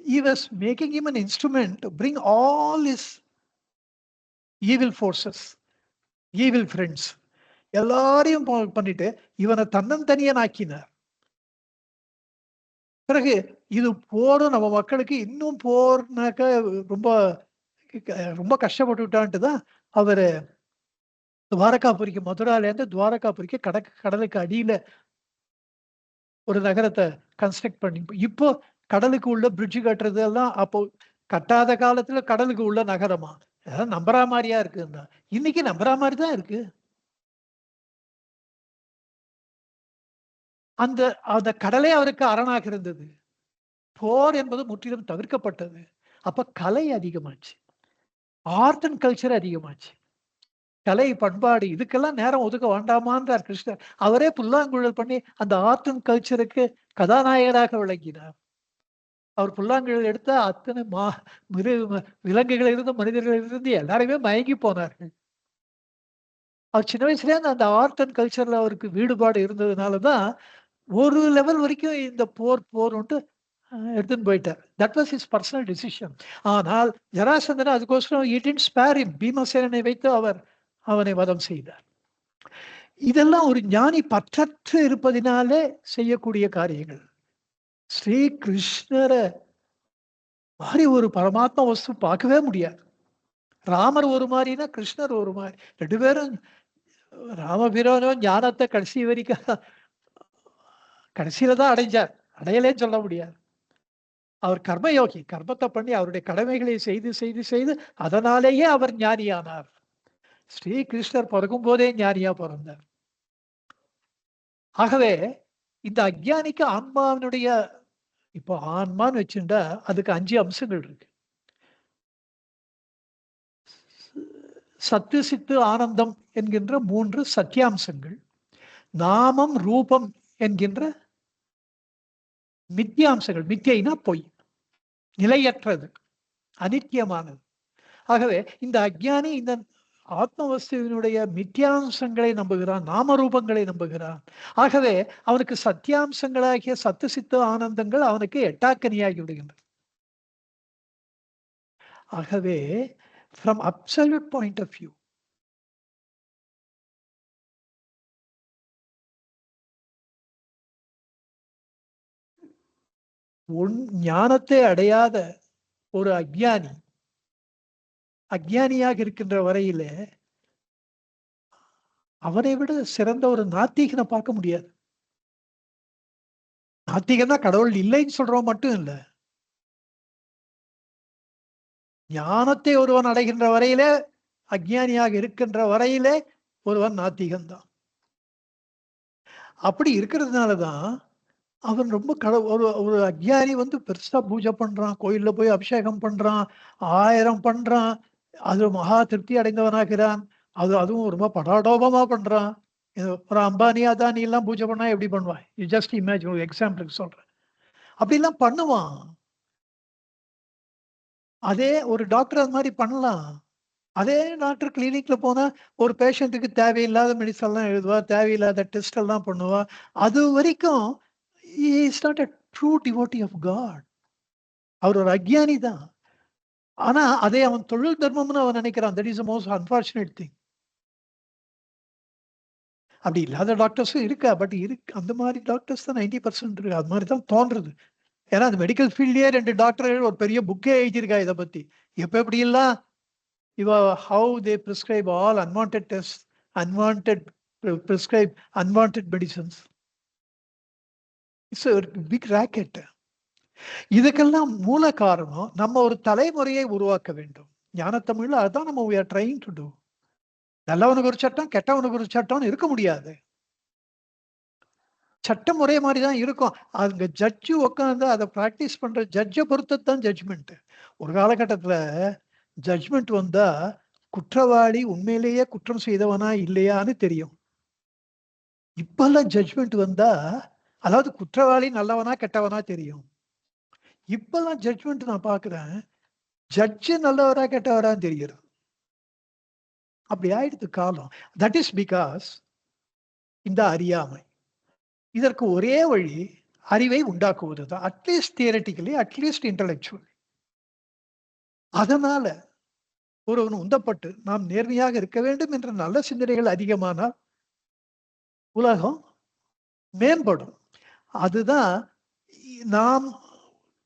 He was making him an instrument to bring all his evil forces, evil friends எல்லாரையும் பண்ணிட்டு இவனை தன்னந்தனியன் ஆக்கினார். பிறகு இது போரும், நம்ம மக்களுக்கு இன்னும் போர்னாக்க ரொம்ப ரொம்ப கஷ்டப்பட்டுட்டான்ட்டுதான் அவரு துவாரகாபுரிக்கு, மதுராலேருந்து துவாரகாபுரிக்கு கடலுக்கு அடியில ஒரு நகரத்தை கன்ஸ்ட்ரக்ட் பண்ணி, இப்போ கடலுக்கு உள்ள பிரிட்ஜ் கட்டுறது எல்லாம் அப்போ கட்டாத காலத்துல கடலுக்கு உள்ள நகரமா, நம்புறா மாதிரியா இருக்குன்னா இன்னைக்கு நம்புறா மாதிரி தான் இருக்கு. அந்த கடலே அவருக்கு அரணாக இருந்தது. போர் என்பது முற்றிலும் தவிர்க்கப்பட்டது. அப்ப கலை அதிகமாச்சு, ஆர்ட் அண்ட் கல்ச்சர் அதிகமாச்சு. கலை பண்பாடு இதுக்கெல்லாம் நேரம் ஒதுக்க வேண்டாமான்றார் கிருஷ்ணர். அவரே புல்லாங்குழல் பண்ணி அந்த ஆர்ட் அண்ட் கல்ச்சருக்கு கதாநாயகராக விளங்கினார். அவர் புல்லாங்குழல் எடுத்தா அத்தனை விலங்குகளிலிருந்து மனிதர்களிலிருந்து எல்லாருமே மயங்கி போனார்கள். அவர் சின்ன வயசுல அந்த ஆர்ட் அண்ட் கல்ச்சர்ல அவருக்கு ஈடுபாடு இருந்ததுனாலதான் ஒரு லெவல் வரைக்கும் இந்த போர்ன்ட்டு எடுத்துன்னு போயிட்டார். That was his personal decision. ஆனால் ஜராசந்தன் அதுக்கோசரம் he didn't spare him. பீமசேனனை வைத்து அவனை வதம் செய்தார். இதெல்லாம் ஒரு ஞானி பற்றற்று இருப்பதினாலே செய்யக்கூடிய காரியங்கள். ஸ்ரீ கிருஷ்ணரை மாதிரி ஒரு பரமாத்மா வஸ்து பார்க்கவே முடியாது. ராமர் ஒரு மாதிரினா கிருஷ்ணர் ஒரு மாதிரி, 2 பேரும் ராமபிரானும் ஞானத்தை கடைசி வரைக்கும் கடைசியில தான் அடைஞ்சார், அடையலேன்னு சொல்ல முடியாது. அவர் கர்மயோகி, கர்மத்தை பண்ணி அவருடைய கடமைகளை செய்து செய்து செய்து அதனாலேயே அவர் ஞானியானார். ஸ்ரீகிருஷ்ணர் பிறக்கும் போதே ஞானியா பிறந்தார். ஆகவே இந்த அஞ்ஞானிக்கு ஆன்மாவினுடைய, இப்போ ஆன்மான்னு வச்சுட்டா அதுக்கு 5 அம்சங்கள் இருக்கு. சத்து சித்து ஆனந்தம் என்கின்ற 3 சத்தியாம்சங்கள், நாமம் ரூபம் என்கின்ற மித்தியாம்சங்கள். மித்தியைனா பொய், நிலையற்றது, அனித்தியமானது. ஆகவே இந்த அஞ்ஞானி இந்த ஆத்மவஸ்துவினுடைய மித்தியாம்சங்களை நம்புகிறான், நாம ரூபங்களை நம்புகிறான். ஆகவே அவனுக்கு சத்தியாம்சங்களாகிய சத்து சித்து ஆனந்தங்கள் அவனுக்கு எட்டாக்கனியாகி விடுகின்றன. ஆகவே from absolute point of view, ஞானத்தை அடையாத ஒரு அஞ்ஞானியாக இருக்கின்ற வரையிலே அவனை விட சிறந்த ஒரு நாத்திகனை பார்க்க முடியாது. நாத்திகன்னா கடவுள் இல்லைன்னு சொல்றோம் மட்டும் இல்ல, ஞானத்தை ஒருவன் அடைகின்ற வரையிலே, அஞ்ஞானியாக இருக்கின்ற வரையிலே ஒருவன் நாத்திகன் தான். அப்படி இருக்கிறதுனாலதான் அவன் ரொம்ப ஒரு அஞ்ஞானி பெருசா பூஜை பண்றான், கோயில்ல போய் அபிஷேகம் பண்றான், 1000 பண்றான், அது மகா திருப்தி அடைந்தவனாகிறான். அதுவும் ரொம்ப படாடோபமா பண்றான். ஒரு அம்பானி அதானி எல்லாம் பூஜை பண்ணா எப்படி பண்ணுவான்? யூ ஜஸ்ட் இமேஜின், ஒரு எக்ஸாம்பிளுக்கு சொல்றேன். அப்படிலாம் பண்ணுவான். அதே ஒரு டாக்டர் அது மாதிரி பண்ணலாம். அதே டாக்டர் கிளினிக்ல போனா ஒரு பேஷண்ட்டுக்கு தேவையில்லாத மெடிசன் எல்லாம் எழுதுவா, தேவையில்லாத டெஸ்ட் எல்லாம் பண்ணுவா. அது வரைக்கும் he is not a true devotee of God. அவர் ஒரு அக்ஞானி தான். ஆனா அதை அவன் தொழில் தர்மம்னு அவன் நினைக்கிறான். That is the most unfortunate thing. அப்படி இல்லாத டாக்டர்ஸும் இருக்கா. பட் அந்த மாதிரி டாக்டர்ஸ் தான் 90% இருக்கு. அது மாதிரி தான் தோன்றுது. ஏன்னா அந்த மெடிக்கல் ஃபீல்ட்லயே 2 டாக்டர்கள் ஒரு பெரிய புக்கே எழுதியிருக்கா இத பத்தி. எப்படியெல்லாம் இவ how they prescribe all unwanted test, unwanted prescribe unwanted medicines. It's a big racket. இதுக்கெல்லாம் மூல காரணம் நம்ம ஒரு தலைமுறையை உருவாக்க வேண்டும். ஞான தமிழ்ல அதான் நம்ம we are trying to do. நல்லவனுக்கு ஒரு சட்டம், கெட்டவனுக்கு ஒரு சட்டம்னு இருக்க முடியாது. சட்டம் ஒரே மாதிரி தான் இருக்கும். அங்க ஜட்ஜு உட்காந்து அதை பிராக்டிஸ் பண்ற ஜட்ஜை பொறுத்து தான் ஜட்ஜ்மெண்ட். ஒரு காலகட்டத்துல ஜட்ஜ்மெண்ட் வந்தா குற்றவாளி உண்மையிலேயே குற்றம் செய்தவனா இல்லையான்னு தெரியும். இப்பெல்லாம் ஜட்ஜ்மெண்ட் வந்தா அதாவது குற்றவாளி நல்லவனா கெட்டவனா தெரியும். இப்பெல்லாம் ஜட்ஜ்மெண்ட் நான் பாக்குறேன், ஜட்ஜு நல்லவரா கெட்டவரா தெரிகிறது. அப்படி ஆயிடுது காலம். தட் இஸ் பிகாஸ் இந்த அறியாமை. இதற்கு ஒரே வழி அறிவை உண்டாக்குவதுதான். At least theoretically, at least intellectual. அதனால ஒருவன் உந்தப்பட்டு நாம் நேர்மையாக இருக்க வேண்டும் என்ற நல்ல சிந்தனைகள் அதிகமானால் உலகம் மேம்படும். அதுதான் நாம்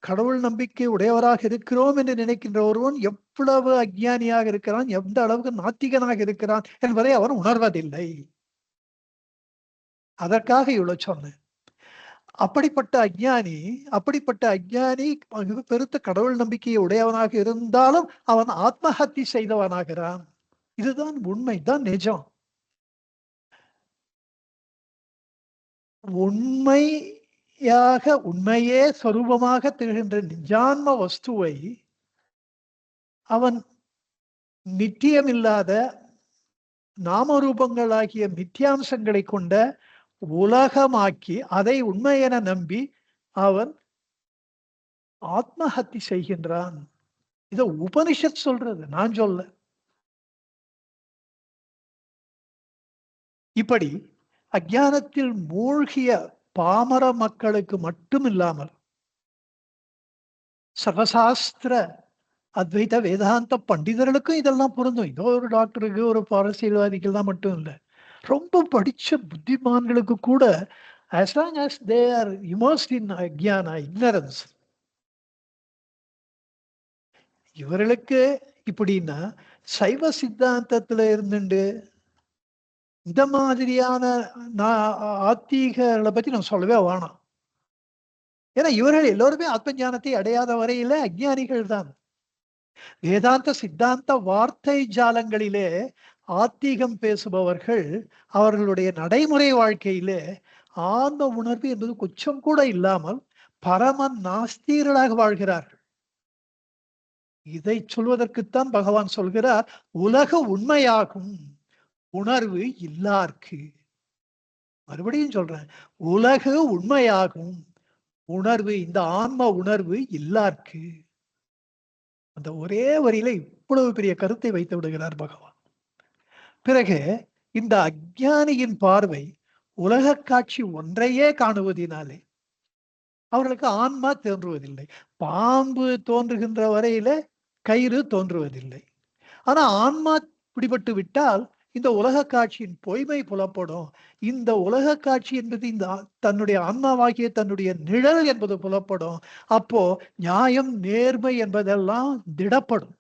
கடவுள் நம்பிக்கை உடையவராக இருக்கிறோம் என்று நினைக்கின்ற ஒருவன் எவ்வளவு அஞ்ஞானியாக இருக்கிறான், எந்த அளவுக்கு நாத்திகனாக இருக்கிறான் என்பதை அவன் உணர்வதில்லை. அதற்காக இவ்வளவு சொன்னேன். அப்படிப்பட்ட அஞ்ஞானி மிக பெருத்த கடவுள் நம்பிக்கையை உடையவனாக இருந்தாலும் அவன் ஆத்மஹத்தி செய்தவனாகிறான். இதுதான் உண்மைதான் நிஜம். உண்மையே சொரூபமாக திகழ்கின்ற நிஜான்ம வஸ்துவை அவன் நித்தியமில்லாத நாமரூபங்களாகிய மித்தியாம்சங்களை கொண்ட உலகமாக்கி அதை உண்மை என நம்பி அவன் ஆத்மஹத்தி செய்கின்றான். இத உபனிஷத் சொல்றது, நான் சொல்ல. இப்படி அஞ்ஞானத்தில் மூழ்கிய பாமர மக்களுக்கு மட்டும் இல்லாமல் சர்வசாஸ்திர அத்வைத வேதாந்த பண்டிதர்களுக்கும் இதெல்லாம் பொருந்தும். இதோ ஒரு டாக்டருக்கு ஒரு அரசியல்வாதிகள் தான் மட்டும் இல்லை, ரொம்ப படிச்ச புத்திமான்களுக்கு கூட as long as they are immersed in அக்ஞானா, ignorance, இவர்களுக்கு இப்படின்னா சைவ சித்தாந்தத்துல இருந்துட்டு இந்த மாதிரியான ஆத்திகளை பத்தி நம்ம சொல்லவே வேணாம். ஏன்னா இவர்கள் எல்லோருமே ஆத்ம ஞானத்தை அடையாத வரையில அஞ்ஞானிகள் தான். வேதாந்த சித்தாந்த வார்த்தை ஜாலங்களிலே ஆத்திகம் பேசுபவர்கள் அவர்களுடைய நடைமுறை வாழ்க்கையிலே ஆன்ம உணர்வு என்பது கொஞ்சம் கூட இல்லாமல் பரம நாஸ்திகர்களாக வாழ்கிறார்கள். இதை சொல்வதற்குத்தான் பகவான் சொல்கிறார், உலக உண்மையாகும் உணர்வு இல்லார்க்கு. மறுபடியும் சொல்றேன், உலக உண்மையாகும் உணர்வு, இந்த ஆன்ம உணர்வு இல்லார்க்கு. அந்த ஒரே வரியில இவ்வளவு பெரிய கருத்தை வைத்து விடுகிறார் பகவான். பிறகு இந்த அஞ்ஞானியின் பார்வை உலக காட்சி ஒன்றையே காணுவதினாலே அவர்களுக்கு ஆன்மா தோன்றுவதில்லை. பாம்பு தோன்றுகின்ற வரையில கயிறு தோன்றுவதில்லை. ஆனா ஆன்மா பிடிபட்டு விட்டால் இந்த உலக காட்சியின் பொய்மை புலப்படும். இந்த உலக காட்சி என்பது இந்த தன்னுடைய ஆன்மாவாகிய தன்னுடைய நிழல் என்பது புலப்படும். அப்போ நியாயம் நேர்மை என்பதெல்லாம் திடப்படும்.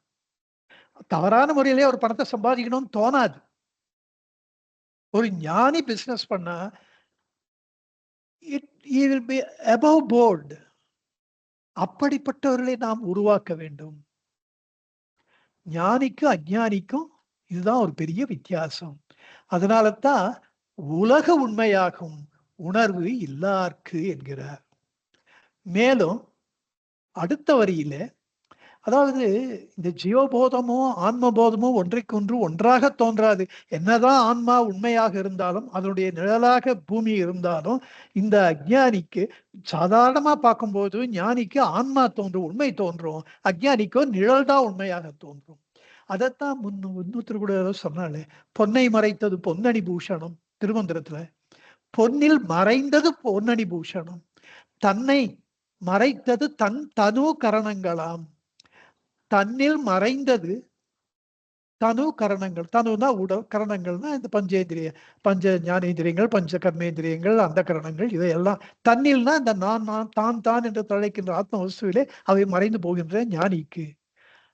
தவறான முறையிலே ஒரு பணத்தை சம்பாதிக்கணும்னு தோணாது. ஒரு ஞானி பிசினஸ் பண்ணா he will be above board. அப்படிப்பட்டவர்களை நாம் உருவாக்க வேண்டும். ஞானிக்கும் அஞ்ஞானிக்கும் இதுதான் ஒரு பெரிய வித்தியாசம். அதனால தான் உலக உண்மையாகும் உணர்வு இல்லார்க்கு என்கிறார். மேலும் அடுத்த வரியில அதாவது இந்த ஜீவபோதமோ ஆன்மபோதமோ ஒன்றைக்கொன்று ஒன்றாக தோன்றாது. என்னதான் ஆன்மா உண்மையாக இருந்தாலும் அதனுடைய நிழலாக பூமி இருந்தாலும் இந்த அஜ்ஞானிக்கு சாதாரணமா பார்க்கும்போது ஞானிக்கு ஆன்மா தோன்றும், உண்மை தோன்றும். அஜ்ஞானிக்கோ நிழல் தான் உண்மையாக தோன்றும். அதைத்தான் இன்னொருத்தர் கூட சொன்னாலே, பொன்னை மறைத்தது பொன்னணி பூஷணம் திருமந்திரத்துல. பொன்னில் மறைந்தது பொன்னணி பூஷணம், தன்னை மறைத்தது தன் தனு கரணங்களாம். தன்னில் மறைந்தது தனு கரணங்கள். தனுனா உடல், கரணங்கள்னா இந்த பஞ்சேந்திரிய பஞ்ச ஞானேந்திரியங்கள், பஞ்ச கர்மேந்திரியங்கள், அந்த கரணங்கள் இவையெல்லாம். தன்னில்னா இந்த நான் நான் தான் தான் என்று தழைக்கின்ற ஆத்ம வஸ்துவிலே அவை மறைந்து போகின்ற ஞானிக்கு.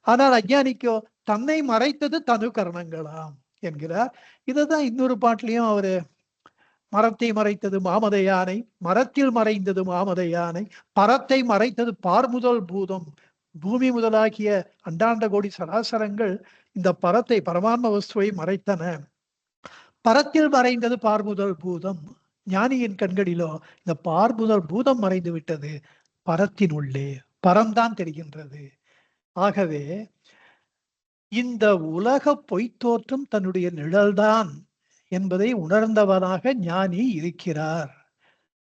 ஆனால் அஞ்ஞானிக்கோ தன்னை மறைத்தது தனு கரணங்களாம் என்கிறார். இதைதான் இன்னொரு பாட்டிலையும் அவரு மரத்தை மறைத்தது மாமத யானை, மரத்தில் மறைந்தது மாமத யானை, பரத்தை மறைத்தது பார்முதல் பூதம். பூமி முதலாகிய அண்டாண்ட கோடி சராசரங்கள் இந்த பரத்தை, பரமான்ம வஸ்துவை மறைத்தன. பரத்தில் மறைந்தது பார்முதல் பூதம். ஞானியின் கண்களிலோ இந்த பார்முதல் பூதம் மறைந்து விட்டது, பரத்தின் உள்ளே பரம்தான் தெரிகின்றது. ஆகவே இந்த உலக பொய்த்தோற்றம் தன்னுடைய நிழல்தான் என்பதை உணர்ந்தவனாக ஞானி இருக்கிறார்.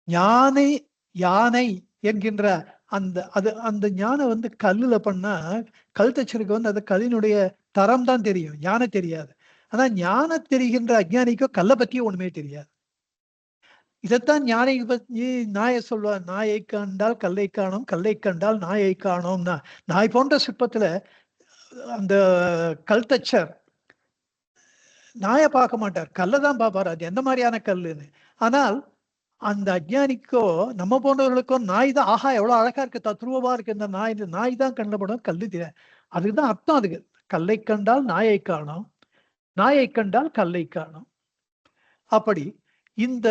ஞானை யானை என்கின்ற அந்த ஞானம் கல்லுல பண்ணா, கல் தச்சருக்கு அந்த கல்லினுடைய தரம் தான் தெரியும், ஞான தெரியாது. ஆனா ஞான தெரிகின்ற அஜ்ஞானிக்கோ கல்லை பத்தியும் ஒண்ணுமே தெரியாது. இதைத்தான் ஞானை பத்தி நாயை சொல்வார், நாயை கண்டால் கல்லை காணோம், கல்லை கண்டால் நாயை காணோம்னா. நாய் போன்ற சிற்பத்துல அந்த கல் தச்சர் நாயை பார்க்க மாட்டார், கல்லை தான் பார்ப்பார், அது எந்த மாதிரியான கல்லுன்னு. ஆனால் அந்த அஜ்ஞானிக்கோ நம்ம போன்றவர்களுக்கோ நாய் தான், ஆஹா எவ்வளவு அழகா இருக்கு, தத்ரூபமா இருக்கு இந்த நாய், நாய் தான் கண்ணில் படும், கல்லு தெரியாது. அதுதான் அர்த்தம். அதுக்கு கல்லை கண்டால் நாயை காணோம், நாயை கண்டால் கல்லை காணோம். அப்படி இந்த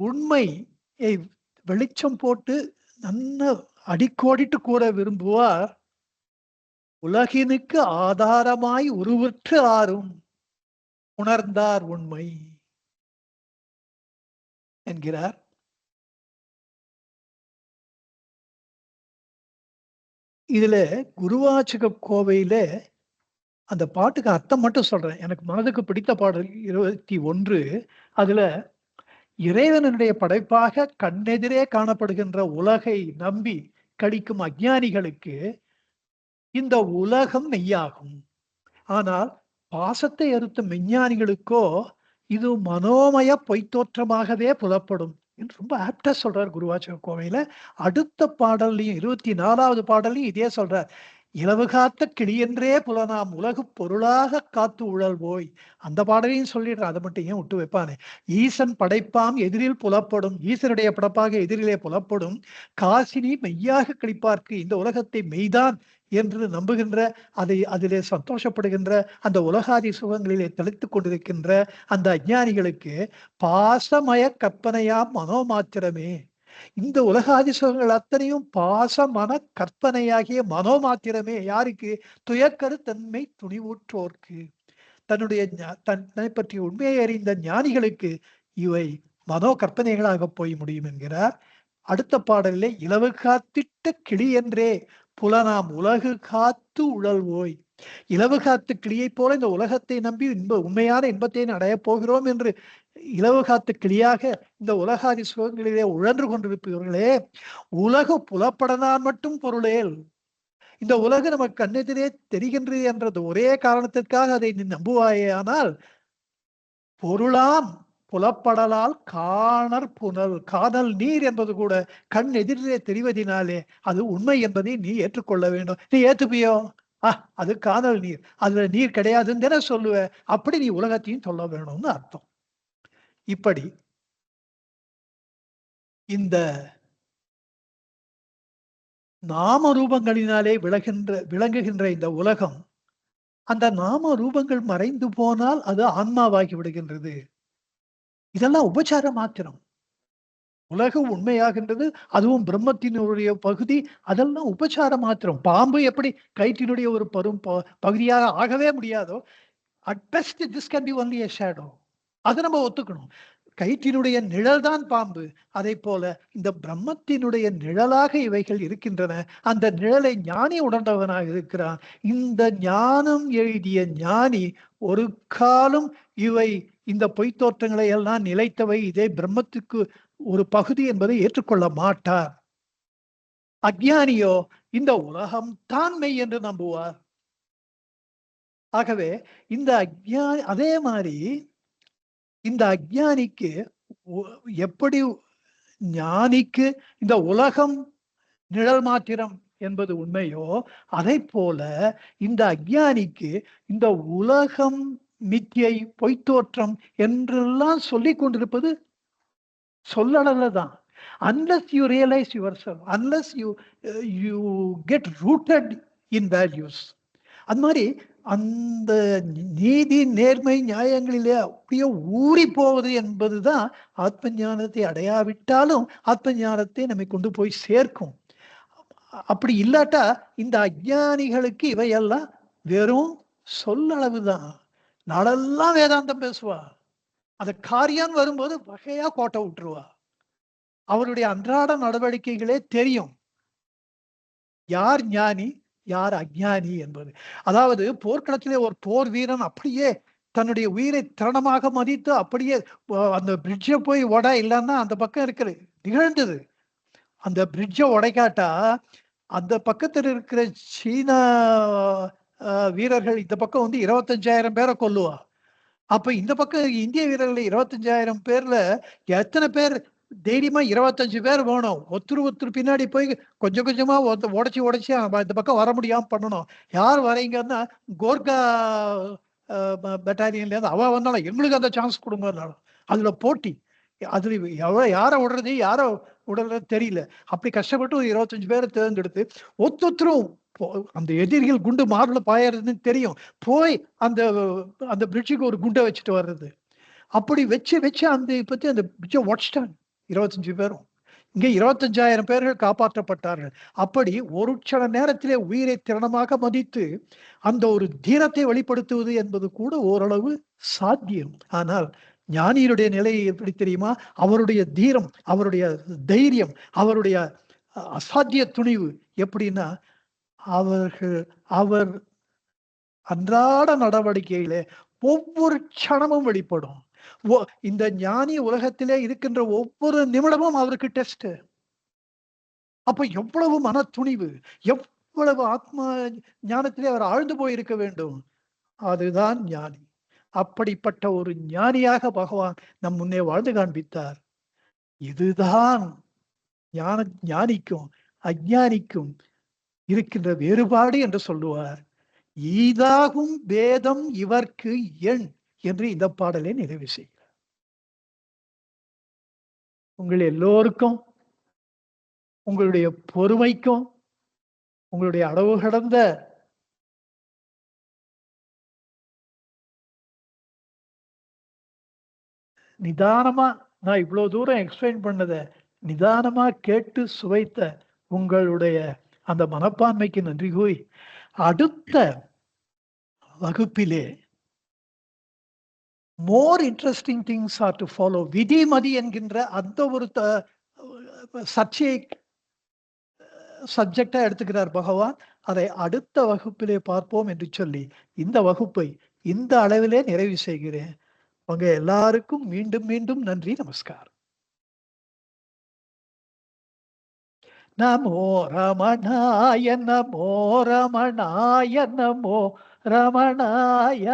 உண்மையை வெளிச்சம் போட்டு நன்ன அடிக்கோடிட்டு கூற விரும்புவார். உலகினுக்கு ஆதாரமாய் உருவற்று ஆறும் உணர்ந்தார் உண்மை என்கிறார். இதுல குருவாச்சக கோவையில அந்த பாட்டுக்கு அர்த்தம் மட்டும் சொல்றேன். எனக்கு மனதுக்கு பிடித்த பாடல் 21. அதுல இறைவனுடைய படைப்பாக கண்ணெதிரே காணப்படுகின்ற உலகை நம்பி கழிக்கும் அஞ்ஞானிகளுக்கு இந்த உலகம் மெய்யாகும். ஆனால் பாசத்தை அறுத்த மெஞ்ஞானிகளுக்கோ இது மனோமய பொய்த்தோற்றமாகவே புலப்படும் என்று ரொம்ப ஆப்டா சொல்றார் குருவாச்சக கோவையில. அடுத்த பாடல்லையும் 24வது பாடல்லையும் இதே சொல்றார். இலவு காத்த கிளியென்றே புலனாம் உலகு பொருளாக காத்து உழல் போய். அந்த பாடலையும் சொல்லிடுற, அதை மட்டும் ஏன் விட்டு வைப்பானே. ஈசன் படைப்பாம் எதிரில் புலப்படும், ஈசனுடைய படைப்பாக எதிரிலே புலப்படும் காசினி மெய்யாக கழிப்பார்க்கு இந்த உலகத்தை மெய்தான் என்று நம்புகின்ற, அதிலே சந்தோஷப்படுகின்ற, அந்த உலகாதி சுகங்களிலே தெளித்துக் கொண்டிருக்கின்ற அந்த அஞ்ஞானிகளுக்கு பாசமய கற்பனையாம் மனோமாத்திரமே. இந்த உலகாதி சுகங்கள் அத்தனையும் பாச மன கற்பனையாகிய மனோமாத்திரமே. யாருக்கு? துயக்கரு தன்மை துணிவுற்றோர்க்கு, தன்னுடைய தன்னை பற்றிய உண்மையை அறிந்த ஞானிகளுக்கு இவை மனோ கற்பனைகளாக போய் முடியும் என்கிறார். அடுத்த பாடலிலே இலவு காத்திட்ட கிளி என்றே புலனாம் உலகு காத்து உழல்வோய். இலவு காத்து கிளியை போல இந்த உலகத்தை நம்பி உண்மையான இன்பத்தை அடையப் போகிறோம் என்று இலவு காத்து கிளியாக இந்த உலகாதி சுகங்களிலே உழன்று கொண்டிருப்பவர்களே, உலக புலப்படனான் மட்டும் பொருளேல். இந்த உலகம் நமக்கு கண்ணெதிரே தெரிகின்றது என்றது ஒரே காரணத்திற்காக அதை நீ நம்புவாயே, ஆனால் பொருளாம் புலப்படலால் காணற் புனல், காணல் நீர் என்பது கூட கண் எதிரே தெரிவதினாலே அது உண்மை என்பதை நீ ஏற்றுக்கொள்ள வேண்டும். நீ ஏத்துப்பியோ? அது காணல் நீர், அதுல நீர் கிடையாதுன்னு தானே சொல்லுவ. அப்படி நீ உலகத்தையும் சொல்ல வேணும்னு அர்த்தம். இப்படி இந்த நாம ரூபங்களினாலே விளங்குகின்ற இந்த உலகம், அந்த நாம ரூபங்கள் மறைந்து போனால் அது ஆன்மாவாகி விடுகின்றது. இதெல்லாம் உபச்சார மாத்திரம். உலகம் உண்மையாகின்றது, அதுவும் பிரம்மத்தினுடைய பகுதி, அதெல்லாம் உபச்சார மாத்திரம். பாம்பு எப்படி கயிற்றினுடைய ஒரு பகுதியாக ஆகவே முடியாதோ, at best this can be only a shadow. அதை நம்ம ஒத்துக்கணும். கயிற்றினுடைய நிழல் தான் பாம்பு. அதை போல இந்த பிரம்மத்தினுடைய நிழலாக இவைகள் இருக்கின்றன. அந்த நிழலை ஞானி உணர்ந்தவனாக இருக்கிறான். இந்த ஞானம் எழுதிய ஞானி ஒரு காலம் இவை இந்த பொய்த்தோற்றங்களை எல்லாம் நிலைத்தவை, இதே பிரம்மத்துக்கு ஒரு பகுதி என்பதை ஏற்றுக்கொள்ள மாட்டார். அஞ்ஞானியோ இந்த உலகம் தான் மெய் என்று நம்புவார். ஆகவே இந்த அஞ்ஞானி அதே மாதிரி இந்த அஞ்ஞானிக்கு எப்படி ஞானிக்கு இந்த உலகம் நிழல் மாத்திரம் என்பது உண்மையோ, அதை போல இந்த அஞ்ஞானிக்கு இந்த உலகம் மித்தியை, பொய்த்தோற்றம் என்றெல்லாம் சொல்லிக் கொண்டிருப்பது சொல்லளவுதான். Unless you realize yourself, unless you get rooted in values. அது மாதிரி அந்த நீதி, நேர்மை, நியாயங்களிலே அப்படியே ஊறி போவது என்பதுதான் ஆத்ம ஞானத்தை அடையாவிட்டாலும் ஆத்ம ஞானத்தை நம்மை கொண்டு போய் சேர்க்கும். அப்படி இல்லாட்டா இந்த அஞ்ஞானிகளுக்கு இவையெல்லாம் வெறும் சொல்லளவுதான். நாளெல்லாம் வேதாந்தம் பேசுவா, அந்த காரியம் வரும்போது வகையா கோட்டை விட்டுருவா. அவருடைய அன்றாட நடவடிக்கைகளே தெரியும் யார் ஞானி யார் அஞ்ஞானி என்பது. அதாவது போர்க்களத்திலே ஒரு போர் வீரன் அப்படியே தன்னுடைய உயிரை திறனமாக மதித்து அப்படியே அந்த பிரிட்ஜை போய் உட இல்லைன்னா அந்த பக்கம் இருக்கிறது நிகழ்ந்தது. அந்த பிரிட்ஜை உடைக்காட்டா அந்த பக்கத்தில் இருக்கிற சீனா வீரர்கள் இந்த பக்கம் வந்து 25,000 பேரை கொல்லுவா. அப்ப இந்த பக்கம் இந்திய வீரர்கள் 25,000 பேர்ல எத்தனை பேர் தைரியமா 25 பேர் வேணும். ஒருத்தர் பின்னாடி போய் கொஞ்சம் கொஞ்சமா உடைச்சு இந்த பக்கம் வர முடியாம பண்ணணும். யார் வரீங்கன்னா கோர்கா பெட்டாலியன்ல இருந்து அவ வந்தாலும் எங்களுக்கு அந்த சான்ஸ் கொடுங்கன்னாலும் அதுல போட்டி. அதுல யாரை விடுறது யாரை விடுறது தெரியல. அப்படி கஷ்டப்பட்டு ஒரு 25 பேரை தேர்ந்தெடுத்து ஒத்தொத்தரும் அந்த எதிரிகள் குண்டு மார்ல பாயறதுன்னு தெரியும், போய் அந்த அந்த பிரிட்ஜுக்கு ஒரு குண்டை வச்சுட்டு வர்றது. அப்படி வச்சு அந்த பத்தி அந்த பிரிட்ஜை உடைச்சிட்டாங்க 25 பேரும். இங்கே 25,000 பேர்கள் காப்பாற்றப்பட்டார்கள். அப்படி ஒரு க்ஷண நேரத்திலே உயிரை திறனமாக மதித்து அந்த ஒரு தீரத்தை வெளிப்படுத்துவது என்பது கூட ஓரளவு சாத்தியம். ஆனால் ஞானியுடைய நிலை எப்படி தெரியுமா? அவருடைய தீரம், அவருடைய தைரியம், அவருடைய அசாத்திய துணிவு எப்படின்னா, அவர் அன்றாட நடவடிக்கையிலே ஒவ்வொரு க்ஷணமும் வெளிப்படும். இந்த ஞானி உலகத்திலே இருக்கின்ற ஒவ்வொரு நிமிடமும் அவருக்கு டெஸ்ட். அப்ப எவ்வளவு மன துணிவு, எவ்வளவு ஆத்மா ஞானத்திலே அவர் ஆழ்ந்து போயிருக்க வேண்டும். அதுதான் ஞானி. அப்படிப்பட்ட ஒரு ஞானியாக பகவான் நம் முன்னே வாழ்ந்து காண்பித்தார். இதுதான் ஞானிக்கும் அஞ்ஞானிக்கும் இருக்கின்ற வேறுபாடு என்று சொல்லுவார். ஈதாகும் வேதம் இவர்க்கு எண் என்று இந்த பாடலை நிறைவு செய்கிறார். உங்கள் எல்லோருக்கும், உங்களுடைய பொறுமைக்கும், உங்களுடைய அளவு கடந்த நிதானமா நான் இவ்வளவு தூரம் எக்ஸ்பிளைன் பண்ணத நிதானமா கேட்டு சுவைத்த உங்களுடைய அந்த மனப்பான்மைக்கு நன்றி கூறி, அடுத்த வகுப்பிலே more interesting things are to follow. விதிமதி என்கின்ற அந்த ஒரு சர்ச்சையை சப்ஜெக்டா எடுத்துக்கிறார் பகவான். அதை அடுத்த வகுப்பிலே பார்ப்போம் என்று சொல்லி இந்த வகுப்பை இந்த அளவிலே நிறைவு செய்கிறேன். உங்க எல்லாருக்கும் மீண்டும் மீண்டும் நன்றி, நமஸ்காரம். நமோ ரமணாய நமோ ரமணாய நமோ ரமணாய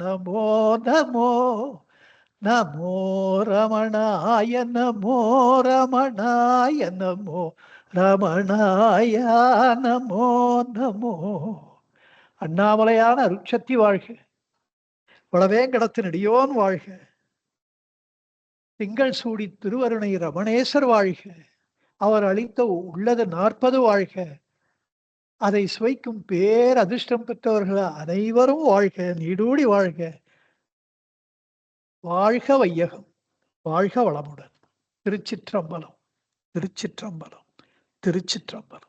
நமோ நமோ நமோ ரமணாய நமோ ரமணாய நமோ ரமணாய நமோ நமோ. அண்ணாமலையான அருட்சக்தி வாழ்க, வளவேங்கடத்தினடியோன் வாழ்க, திங்கள் சூடி திருவருணை ரமணேசர் வாழ்க, அவர் அளித்த உள்ளது 40 வாழ்க, அதை சுவைக்கும் பேர் அதிர்ஷ்டம் பெற்றவர்கள் அனைவரும் வாழ்க, நீடூடி வாழ்க. வாழ்க வையகம், வாழ்க வளமுடன். திருச்சிற்றம்பலம், திருச்சிற்றம்பலம், திருச்சிற்றம்பலம்.